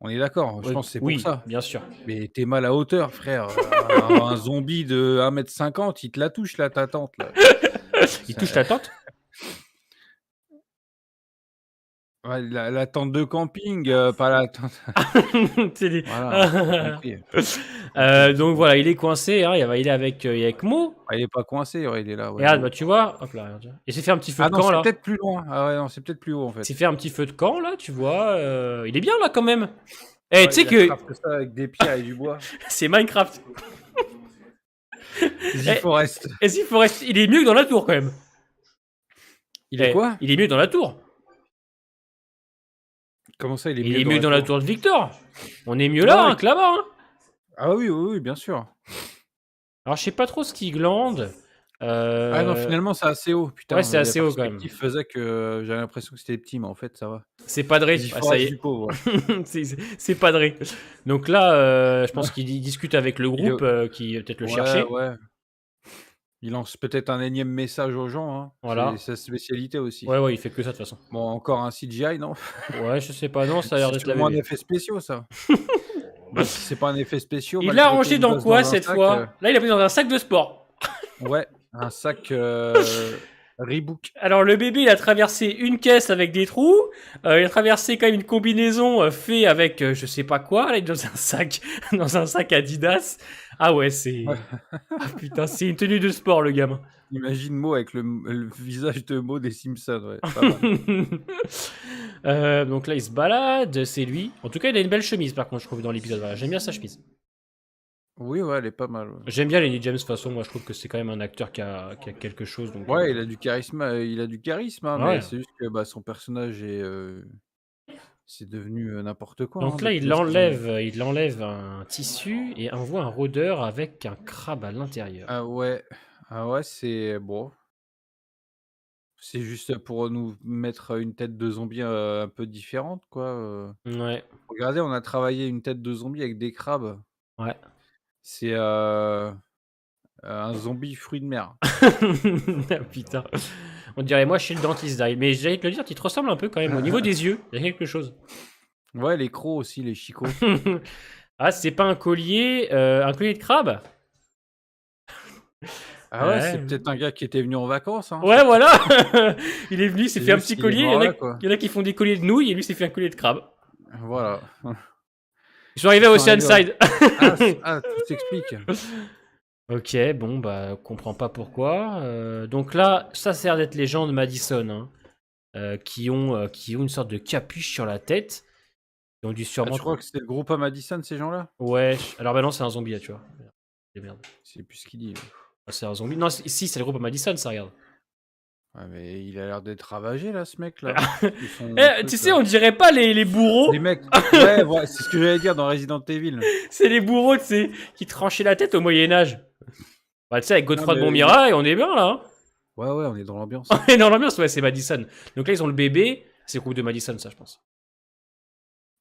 On est d'accord, je pense que c'est pour ça. Oui, bien sûr. Mais t'es mal à hauteur, frère. Un zombie de 1,50 m, il te la touche là, ta tante. Là. Il touche ta tante? Ouais, la tente de camping, pas la tente. Voilà, donc voilà, il est coincé, hein, il est avec Mo. Il est pas coincé, il est là. Ouais, regarde, bah, tu vois, hop là, regarde. Il s'est fait un petit feu de camp là. là. C'est peut-être plus loin. Ah ouais, non, c'est peut-être plus haut en fait. Il s'est fait un petit feu de camp là, tu vois. Il est bien là quand même. Eh, tu sais que ça avec des pierres et du bois. c'est Minecraft. The Forest. Et si Forest, il est mieux que dans la tour quand même. Il est quoi? Il est mieux que dans la tour. Comment ça, il est Il mieux est mieux que dans la tour de Victor. On est mieux là Ah ouais. hein, que là-bas. Hein. Ah oui, bien sûr. Alors je sais pas trop ce qu'il glande. Ah non, finalement, c'est assez haut. Putain, Ouais, c'est la assez haut, quand même. perspective faisait que j'avais l'impression que c'était petit, mais en fait, ça va. C'est padré. The Ah, ça Forest y est. du pauvre. Ouais. C'est padré. Donc là, je pense qu'il discute avec le groupe qui va peut-être le chercher. Ouais. Il lance peut-être un énième message aux gens. Hein. Voilà. C'est sa spécialité aussi. Ouais, il fait que ça de toute façon. Bon, encore un CGI, non? Ouais, je sais pas, non, ça a l'air C'est d'être la sûrement un même. effet spécial, ça. Bah, si c'est pas un effet spécial. Il l'a rangé dans quoi cette fois? Là, il a pris dans un sac de sport. Ouais, un sac Reebok. Alors le bébé, il a traversé une caisse avec des trous. Il a traversé quand même une combinaison fait avec je sais pas quoi. Là, il est dans un sac Adidas. Ah ouais, c'est. Ah putain, c'est une tenue de sport le gamin. Imagine Mo avec le visage de Mo des Simpsons. Ouais, pas mal. Donc là, il se balade, c'est lui. En tout cas, il a une belle chemise par contre, je trouve, dans l'épisode. Voilà, j'aime bien sa chemise. Oui, ouais, elle est pas mal. Ouais, J'aime bien Lenny James de toute façon. Moi, je trouve que c'est quand même un acteur qui a quelque chose. Donc, ouais, il a du charisme, hein, Ouais. mais c'est juste que son personnage est. C'est devenu n'importe quoi. Donc hein, là, depuis il la saison. enlève un tissu et envoie un rôdeur avec un crabe à l'intérieur. Ah ouais, c'est bon. C'est juste pour nous mettre une tête de zombie un peu différente, quoi. Ouais, Regardez, on a travaillé une tête de zombie avec des crabes. ouais. C'est un zombie fruit de mer. Ah, putain. On dirait moi chez le dentiste, Daryl. Mais j'allais te le dire, tu te ressembles un peu quand même. Au niveau des yeux, il y a quelque chose. Ouais, les crocs aussi, les chicots. Ah, c'est pas un collier de crabe? Ah ouais, Ouais. c'est peut-être un gars qui était venu en vacances. Hein. Ouais, voilà. Il est venu, il s'est C'est fait un juste petit qu'il est collier. mort là, quoi. Il y en a qui font des colliers de nouilles et lui s'est fait un collier de crabe. Voilà. Ils sont arrivés à Ils sont arrivés Oceanside. tout s'explique. Ok, bon, bah, comprends pas pourquoi. Donc là, ça sert d'être les gens de Madison, hein, qui ont une sorte de capuche sur la tête. Ils ont dû Ah, sûrement. tu crois que c'était le groupe à Madison, ces gens-là? Ouais, alors bah non, c'est un zombie là, tu vois. Merde. C'est plus ce qu'il dit. Ah, c'est un zombie. Non, si, c'est le groupe à Madison, ça regarde. Ouais, mais il a l'air d'être ravagé, là, ce mec-là. Tu sais, on dirait pas les bourreaux. Les mecs, ouais, c'est ce que j'allais dire dans Resident Evil. C'est les bourreaux, tu sais, qui tranchaient la tête au Moyen-Âge. Bah, tu sais, avec Godefroy de mais- Montmirail, on est bien là. Hein. Ouais, on est dans l'ambiance. On est dans l'ambiance, ouais, c'est Madison. Donc là, ils ont le bébé. C'est le groupe de Madison, ça, je pense.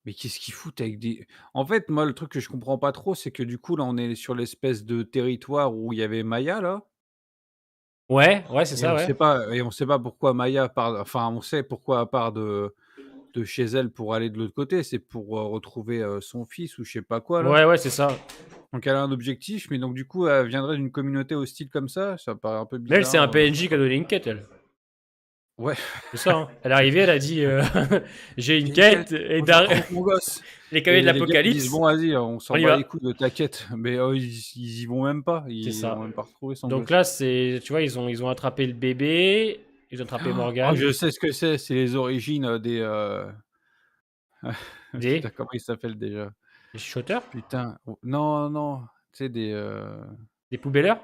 Mais qu'est-ce qu'ils foutent avec des... En fait, moi, le truc que je comprends pas trop, c'est que du coup, là, on est sur l'espèce de territoire où il y avait Maya, là. Ouais, c'est Et ça, on ouais. sait pas, et on sait pas pourquoi Maya part... Enfin, on sait pourquoi elle part de chez elle pour aller de l'autre côté. C'est pour retrouver son fils ou je sais pas quoi, là. Ouais, c'est ça. Donc, elle a un objectif, mais donc, du coup, elle viendrait d'une communauté hostile comme ça. Ça me paraît un peu Mais bizarre. elle, c'est un PNJ qui a donné une quête, elle. Ouais. C'est ça, hein. Elle est arrivée, elle a dit j'ai une J'ai une quête, quête, et faut que je retrouve mon gosse. les cavaliers de Et les gars, ils l'apocalypse. disent, bon, vas-y, on s'en On y bat va. les couilles de ta quête. Mais ils y vont même pas. C'est Ils ça. vont même pas retrouver son Donc gosse. là, c'est, tu vois, ils ont attrapé le bébé, ils ont attrapé Morgan. Oh, je sais ce que c'est les origines des... Des Putain, comment il s'appelle déjà? chuchoteurs, Putain, non, tu sais, des poubelleurs,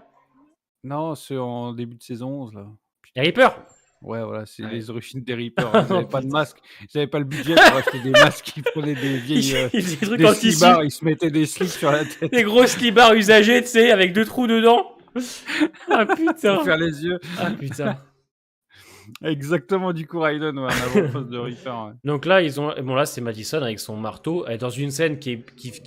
Non, ceux en début de saison 11, là. des Reapers. Ouais, voilà, c'est Ouais. les origines des Reapers. Ils avaient pas de masque. Ils avaient pas le budget pour acheter des masques. Ils prenaient des vieilles... Ils faisaient des trucs des en tissu, slibards, ils se mettaient des slips sur la tête des gros slibards usagés, tu sais, avec 2 trous dedans. Ah putain. pour faire les yeux. Ah putain. Exactement, du coup, Raiden, ouais, un avant-poste de Reaper. Ouais. Donc là, bon là, c'est Madison avec son marteau, elle est dans une scène qui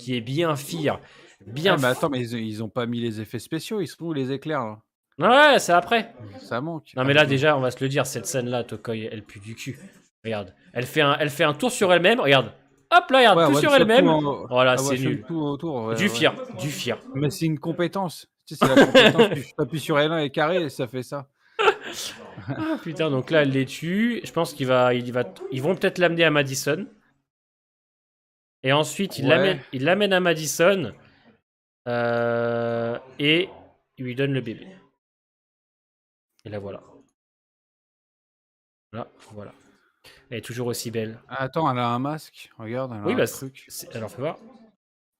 est bien fire. Bien. Ah, mais attends, mais ils ont pas mis les effets spéciaux, ils sont où les éclairs, là? Ouais, c'est après. Ça manque. Non mais là déjà, on va se le dire, cette scène-là, Tokoi, elle pue du cul. Regarde, elle fait un tour sur elle-même. Regarde, hop là, regarde, Ouais, tout one sur shot elle-même. tout en- Voilà, ah, c'est one shot nul. tout autour, ouais, Du ouais. fier, du fier. Mais c'est une compétence. Tu sais, c'est la compétence. Tu appuies sur L1 et carré et ça fait ça. Ah, putain, donc là, elle les tue. Je pense ils vont peut-être l'amener à Madison. Et ensuite, ils Ouais. l'amènent à Madison. Et ils lui donnent le bébé. Et là, voilà. Là, voilà. Elle est toujours aussi belle. Ah, attends, elle a un masque. Regarde, elle a Oui, un bah, truc. alors fais voir.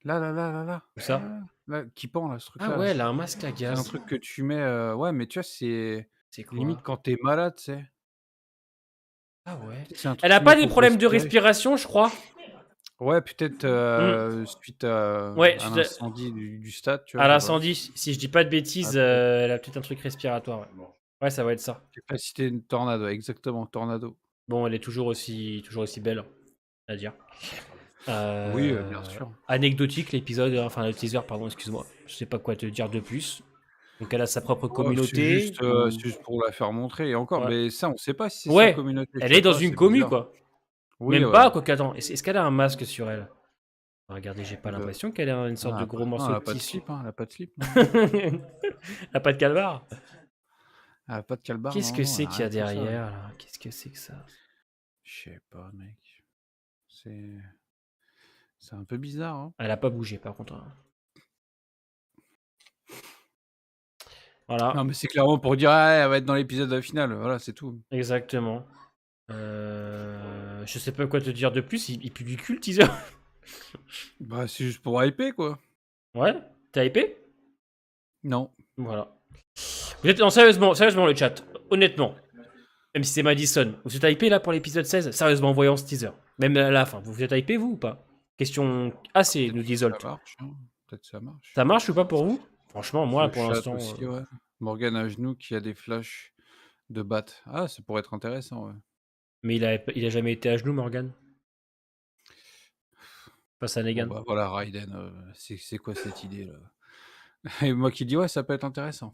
Là, là, là, là, là. Où ça? Là, qui pend, là, ce Ah truc-là. ouais, Là. elle a un masque à C'est un gaz. truc que tu mets. Ouais, mais tu vois, c'est C'est limite quoi? quand t'es malade, tu sais. Ah ouais. C'est un truc Elle que a tu pas mets des pour problèmes de respirer. respiration, je crois. Ouais, peut-être Hmm. suite à Ouais, un incendie du stade, tu vois, à je sais pas. l'incendie, si je dis pas de Ah, bêtises, peut-être. elle a peut-être un truc respiratoire. Ouais, ouais, ça va être ça. Capacité de tornado, exactement, tornado. Bon, elle est toujours aussi belle, à dire. Oui, bien sûr. Anecdotique l'épisode, enfin le teaser, pardon, excuse-moi. Je sais pas quoi te dire de plus. Donc elle a sa propre Ouais, communauté. Ou... c'est juste pour la faire montrer et encore, Ouais. mais ça, on sait pas si c'est sa Ouais, communauté, je elle sais est dans pas, une c'est commu, bizarre. quoi. Oui, Même ouais. pas, quoi qu'attends. Est-ce qu'elle a un masque sur elle? Regardez, j'ai pas De l'impression qu'elle a une sorte de gros non, morceau elle de a pas de tissu. slip, hein, elle a pas de slip, non. Elle a pas de calbar. Elle a pas de calbar, Qu'est-ce non, que non, elle c'est a qu'il y rien a de tout ça. derrière, là? Qu'est-ce que c'est que ça? Je sais pas, mec. C'est un peu bizarre, hein. Elle a pas bougé, par contre, hein. Non, Voilà, mais c'est clairement pour dire: «Ah, elle va être dans l'épisode final», voilà, c'est tout. exactement. Je sais pas quoi te dire de plus. Il pue du cul, le teaser. Bah, c'est juste pour hyper, quoi. Ouais, t'es hypé? Non. Voilà. Vous êtes... Non, sérieusement, le chat. Honnêtement. Même si c'est Madison. Vous êtes hypé là pour l'épisode 16? Sérieusement, en voyant ce teaser. Même à la fin. Vous êtes hypé, vous, ou pas? Question assez, Peut-être nous que dit ça Zolt. marche, hein. Peut-être ça marche. Ça marche ou pas pour vous? Franchement, moi, Le pour chat l'instant... aussi, ouais. Morgane à genoux qui a des flashs de batte. Ah, ça pourrait être intéressant, ouais. Mais il a jamais été à genoux, Morgan. Face à Bon, Negan. bah, voilà, Raiden, c'est quoi cette idée, là? Et moi qui dis: «Ouais, ça peut être intéressant».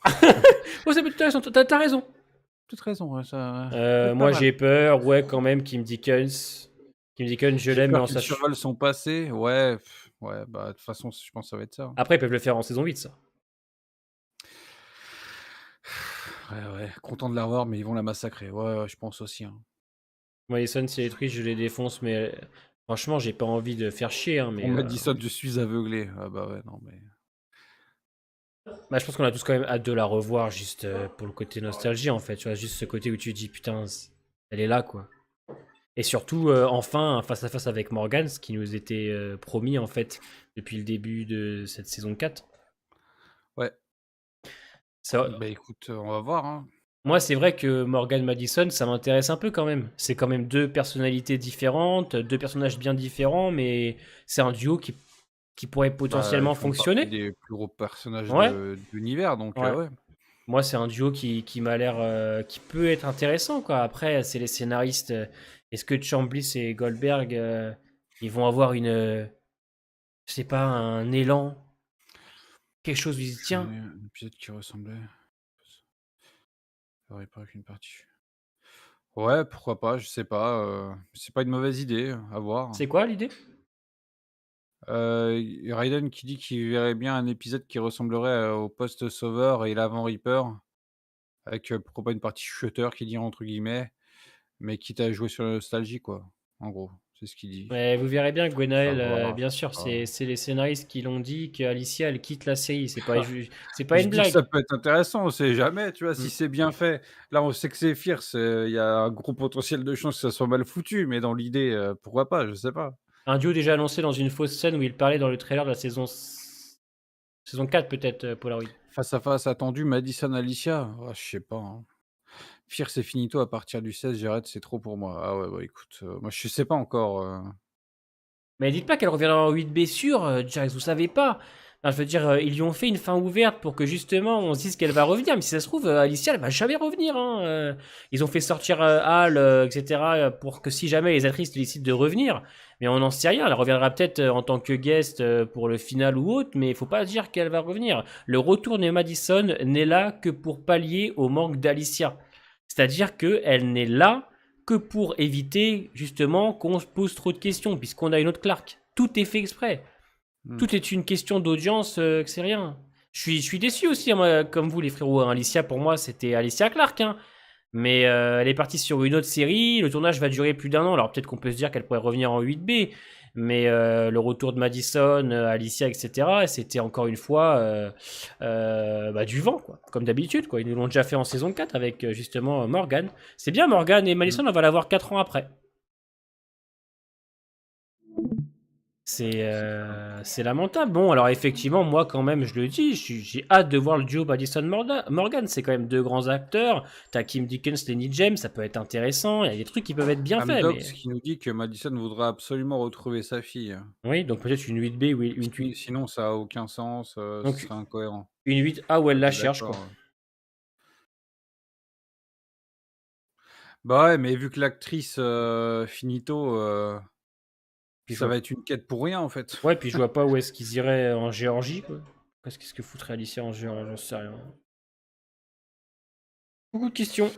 Oh, ça peut être intéressant. T'as raison. Peut-être raison, ouais, ça peut être pas Moi, mal. j'ai peur. Ouais, quand même, Kim Dickens. Kim Dickens, je J'ai l'aime, mais peur en qu'il sachant... survole son passé. Ouais, ouais, bah, de toute façon, je pense que ça va être ça, hein. Après, ils peuvent le faire en saison 8, ça. Ouais, content de la revoir, mais ils vont la massacrer. Ouais, je pense aussi, hein. Madison, c'est les trucs, je les défonce, mais franchement, j'ai pas envie de faire chier, hein, mais Pour Madison, je suis aveuglé. Ah bah, ouais, non, mais bah, je pense qu'on a tous quand même hâte de la revoir, juste pour le côté nostalgie, en fait. Tu vois, juste ce côté où tu te dis, putain, elle est là, quoi. Et surtout, enfin, un face-à-face avec Morgan, ce qui nous était promis, en fait, depuis le début de cette saison 4. ouais. Ça, Bah, écoute, on va voir, hein. moi, c'est vrai que Morgan Madison, ça m'intéresse un peu quand même. C'est quand même deux personnalités différentes, deux personnages bien différents, mais c'est un duo qui pourrait Bah, ils potentiellement font partie fonctionner. des plus gros personnages Ouais, de l'univers, donc ouais. ouais. Moi, c'est un duo qui m'a l'air, qui peut être intéressant, quoi. Après, c'est les scénaristes. Est-ce que Chamblis et Goldberg, ils vont avoir je sais pas, un élan, quelque chose où ils disent, tiens, Un épisode qui ressemblait. Ça aurait pas qu'une partie. Ouais, pourquoi pas, je sais pas, c'est pas une mauvaise idée, à voir. c'est quoi l'idée? Raiden qui dit qu'il verrait bien un épisode qui ressemblerait, au Post-Sauveur et l'Avant Reaper, avec, pourquoi pas une partie shooter qui dit entre guillemets, mais quitte à jouer sur la nostalgie quoi, en gros, c'est ce qu'il dit. Ouais, vous verrez bien, À Gwenaël, voir, bien sûr, je sais pas. c'est les scénaristes qui l'ont dit que Alicia, elle quitte la série. C'est pas Je une dis que blague. ça peut être intéressant, on sait jamais, tu vois? Si Mm. c'est bien fait. Là, on sait que c'est Fierce, il y a un gros potentiel de chance que ça soit mal foutu, mais dans l'idée, pourquoi pas? Je sais pas. Un duo déjà annoncé dans une fausse scène où il parlait dans le trailer de la saison 4, peut-être, Polaroid. Face à face attendu, Madison Alicia? Oh, je sais pas, hein. Fierce et finito à partir du 16, j'arrête, c'est trop pour moi. Ah ouais, bah, écoute, moi je sais pas encore, Mais dites pas qu'elle reviendra en 8B sûr, Jax, vous savez pas. Enfin, je veux dire, ils lui ont fait une fin ouverte pour que justement on se dise qu'elle va revenir. Mais si ça se trouve, Alicia, elle va jamais revenir, hein. Ils ont fait sortir Hal, etc. pour que si jamais les actrices décident de revenir. Mais on n'en sait rien. Elle reviendra peut-être en tant que guest pour le final ou autre. Mais il faut pas dire qu'elle va revenir. Le retour de Madison n'est là que pour pallier au manque d'Alicia. C'est-à-dire qu'elle n'est là que pour éviter justement qu'on se pose trop de questions, puisqu'on a une autre Clark. Tout est fait exprès. Tout est une question d'audience, que c'est rien. Je suis déçu aussi, hein, moi, comme vous les frérots. Hein. Alicia, pour moi, c'était Alicia Clark. Hein. Mais elle est partie sur une autre série. Le tournage va durer plus d'1 an. Alors peut-être qu'on peut se dire qu'elle pourrait revenir en 8B. Mais le retour de Madison, Alicia, etc., c'était encore une fois du vent, quoi. Comme d'habitude, quoi. Ils nous l'ont déjà fait en saison 4 avec justement Morgan. C'est bien, Morgan et Madison, on va l'avoir 4 ans après. C'est lamentable. Bon, alors effectivement, moi quand même, je le dis, j'ai hâte de voir le duo Madison-Morgan. C'est quand même deux grands acteurs. T'as Kim Dickens, Lenny James, ça peut être intéressant. Il y a des trucs qui peuvent être bien faits. Amdocs Mais... qui nous dit que Madison voudrait absolument retrouver sa fille. Oui, donc peut-être une 8B ou une 8... Sinon, ça a aucun sens, ce Donc, serait incohérent. une 8A où elle la Je suis cherche, quoi. d'accord, ouais. Bah ouais, mais vu que l'actrice finito, Puis je ça vois... va être une quête pour rien en fait. Ouais, puis je vois pas où est-ce qu'ils iraient en Géorgie, quoi. Qu'est-ce que foutrait Alicia en Géorgie? J'en sais rien. Beaucoup de questions.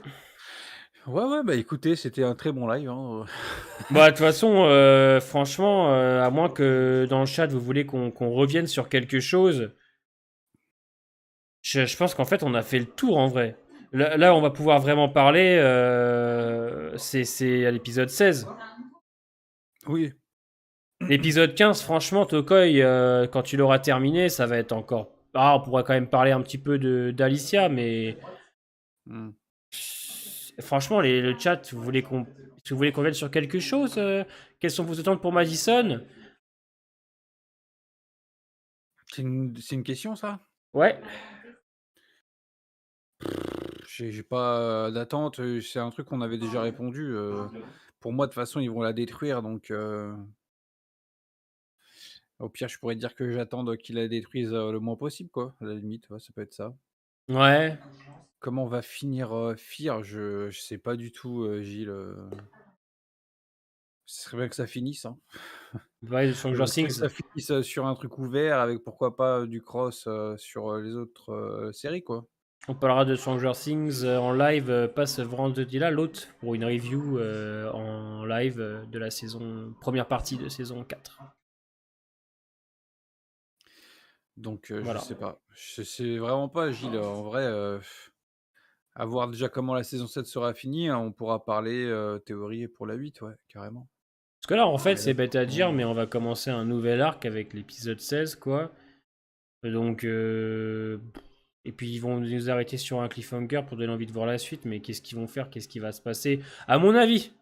Ouais, bah écoutez, c'était un très bon live. Hein. Bah, de toute façon, franchement, à moins que dans le chat vous voulez qu'on revienne sur quelque chose, je pense qu'en fait on a fait le tour en vrai. Là, on va pouvoir vraiment parler, c'est à l'épisode 16. Oui. L'épisode 15, franchement, Tokoi, quand tu l'auras terminé, ça va être encore... Ah, on pourra quand même parler un petit peu d'Alicia, mais... Hmm. Franchement, le chat, si vous voulez qu'on vienne sur quelque chose, quelles sont vos attentes pour Madison? C'est une question ça? Ouais. J'ai pas d'attente, c'est un truc qu'on avait déjà répondu. Pour moi, de toute façon, ils vont la détruire, donc au pire, je pourrais dire que j'attende qu'ils la détruisent le moins possible, quoi. À la limite, ouais, ça peut être ça. Ouais. Comment va finir Fear? Je sais pas du tout, Gilles. Ce serait bien que ça finisse, hein. Ouais, de Je Stranger voudrais que Things. ça finisse sur un truc ouvert avec pourquoi pas du cross sur les autres séries, quoi. On parlera de Stranger Things en live, pas ce vendredi-là, l'autre, pour une review en live de la première partie de saison 4. Donc je Voilà. sais pas. Je sais vraiment pas, Gilles. En vrai, à voir déjà comment la saison 7 sera finie, hein, on pourra parler théorie pour la 8, ouais, carrément. Parce que là, en fait, Mais là, c'est bête à dire, mais on va commencer un nouvel arc avec l'épisode 16, quoi. Donc, et puis ils vont nous arrêter sur un cliffhanger pour donner envie de voir la suite, mais qu'est-ce qu'ils vont faire? Qu'est-ce qui va se passer? À mon avis,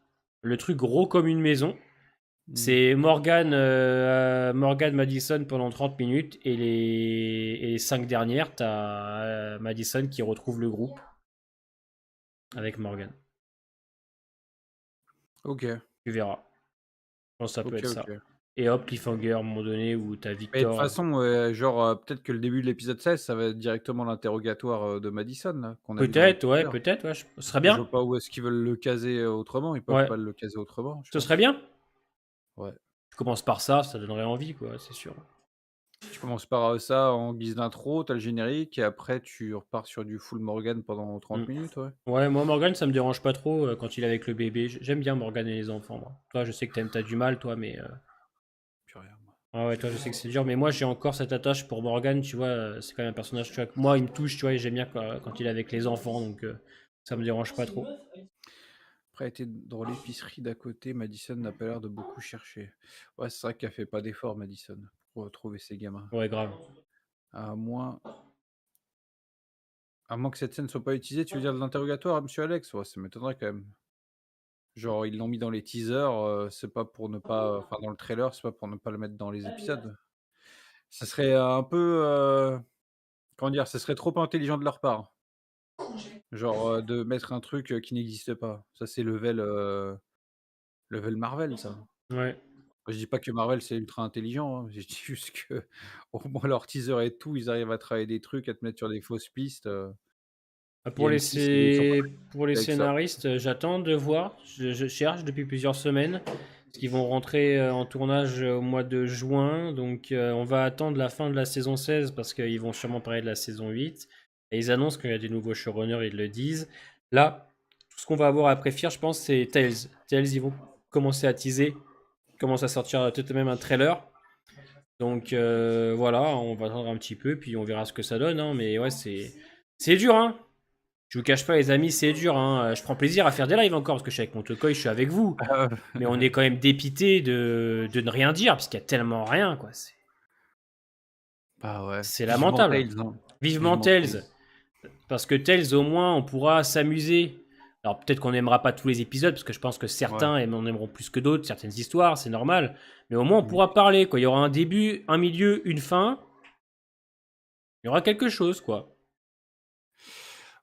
le truc gros comme une maison, c'est Morgan Madison pendant 30 minutes, et les 5 dernières, t'as Madison qui retrouve le groupe avec Morgan. Ok, Tu verras. Je pense que ça peut ok, être ça. ok. Et hop, cliffhanger à un moment donné où t'as Mais de toute Victor. façon, genre, peut-être que le début de l'épisode 16, ça va être directement l'interrogatoire de Madison, là, qu'on a vu dans le Peut-être, ouais, teaser. peut-être, ouais. Ce serait Je bien. vois pas où est-ce qu'ils veulent le caser autrement. Ils peuvent Ouais. pas le caser autrement, je Ce serait pense. bien. Ouais. Tu commences par ça, ça donnerait envie, quoi, c'est sûr. Tu commences par ça en guise d'intro, t'as le générique, et après tu repars sur du full Morgan pendant 30 Mm. minutes, ouais. Ouais, moi, Morgan, ça me dérange pas trop quand il est avec le bébé. J'aime bien Morgan et les enfants, moi. Toi, je sais que t'as du mal, toi, mais. Puis rien, moi. Ah ouais, toi, je sais que c'est dur, mais moi, j'ai encore cette attache pour Morgan, tu vois. C'est quand même un personnage, tu vois, que moi, il me touche, tu vois, et j'aime bien quand il est avec les enfants, donc ça me dérange pas trop. Après, elle était dans l'épicerie d'à côté, Madison n'a pas l'air de beaucoup chercher. Ouais, c'est vrai qu'elle fait pas d'effort, Madison, pour trouver ses gamins. Ouais, grave. À moins... À moins que cette scène soit pas utilisée, tu veux dire de l'interrogatoire, monsieur Alex? Ouais, ça m'étonnerait quand même. Genre, ils l'ont mis dans les teasers, c'est pas pour ne pas... Enfin, dans le trailer, c'est pas pour ne pas le mettre dans les épisodes. Ça serait un peu... Comment dire? Ça serait trop intelligent de leur part. Genre, de mettre un truc qui n'existe pas. Ça, c'est level Marvel, ça. Ouais. Je dis pas que Marvel, c'est ultra intelligent, hein. Je dis juste que au moins leur teaser et tout, ils arrivent à travailler des trucs, à te mettre sur des fausses pistes, Ah, et M6, ils sont pas pour les avec ça. scénaristes, j'attends de voir. Je cherche depuis plusieurs semaines. Parce qu'ils vont rentrer en tournage au mois de juin. Donc on va attendre la fin de la saison 16 parce qu'ils vont sûrement parler de la saison 8. Et ils annoncent qu'il y a des nouveaux showrunners, ils le disent. Là, tout ce qu'on va avoir après Fear, je pense, c'est Tales. Tales, ils vont commencer à teaser. Ils commencent à sortir peut-être même un trailer. Donc voilà, on va attendre un petit peu, puis on verra ce que ça donne. Hein. Mais ouais, c'est dur, hein. Je vous cache pas, les amis, c'est dur. Hein. Je prends plaisir à faire des lives encore parce que je suis avec mon Tokoy, je suis avec vous. Mais on est quand même dépité de ne rien dire parce qu'il y a tellement rien, quoi. Bah ouais. C'est Vivement lamentable. Tales, hein. Vivement Tales. Parce que Tales, au moins, on pourra s'amuser. Alors peut-être qu'on n'aimera pas tous les épisodes parce que je pense que certains en aimeront plus que d'autres, certaines histoires, c'est normal. Mais au moins, on pourra parler, quoi. Il y aura un début, un milieu, une fin. Il y aura quelque chose, quoi.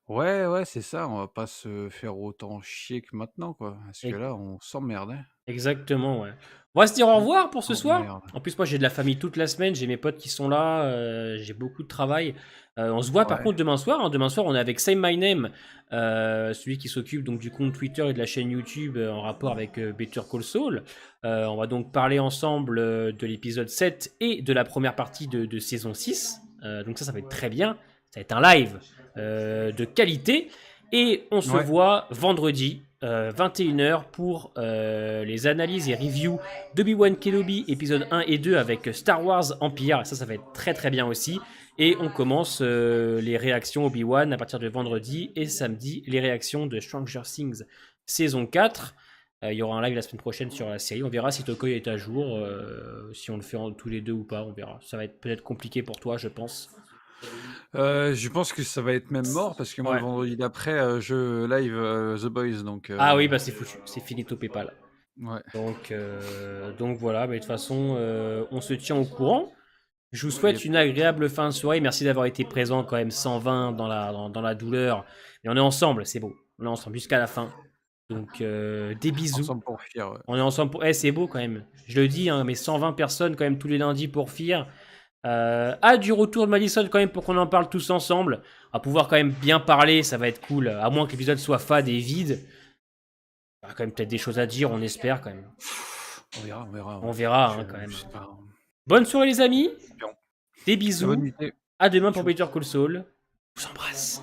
Ouais, c'est ça, on va pas se faire autant chier que maintenant, quoi. Parce que Et- là, on s'emmerde, hein. Exactement, ouais. On va se dire au revoir pour ce Oh soir. merde. En plus, moi, j'ai de la famille toute la semaine. J'ai mes potes qui sont là. J'ai beaucoup de travail. On se voit par Ouais. contre demain soir. Hein. Demain soir, on est avec Say My Name, celui qui s'occupe donc du compte Twitter et de la chaîne YouTube en rapport avec Better Call Saul. On va donc parler ensemble de l'épisode 7 et de la première partie de saison 6. Donc ça va être très bien. Ça va être un live de qualité. Et on se voit vendredi, 21h, pour les analyses et reviews d'Obi-Wan Kenobi, épisode 1 et 2 avec Star Wars Empire. Ça va être très très bien aussi. Et on commence les réactions Obi-Wan à partir de vendredi et samedi, les réactions de Stranger Things saison 4. Il y aura un live la semaine prochaine sur la série. On verra si Tokoy est à jour, si on le fait tous les deux ou pas. On verra. Ça va être peut-être compliqué pour toi, je pense. Je pense que ça va être même mort parce que moi, le vendredi d'après, je live The Boys. Donc, Ah oui, bah c'est foutu. C'est finito PayPal. ouais. Donc voilà, mais de toute façon, on se tient au courant. Je vous souhaite une agréable fin de soirée. Merci d'avoir été présent quand même 120 dans la douleur. Mais on est ensemble, c'est beau. On est ensemble jusqu'à la fin. Donc des bisous. Ensemble pour fuir, ouais. On est ensemble pour... c'est beau quand même. Je le dis, hein, mais 120 personnes quand même tous les lundis pour FIR. Du retour de Madison quand même pour qu'on en parle tous ensemble. On va pouvoir quand même bien parler, ça va être cool. À moins que l'épisode soit fade et vide. Il y aura quand même peut-être des choses à dire, on espère quand même. On verra. On verra Je- hein, quand même. je sais pas. Bonne soirée les amis. Bien. Des bisous. Bonne nuit. À demain pour Better Call Saul. Je vous embrasse.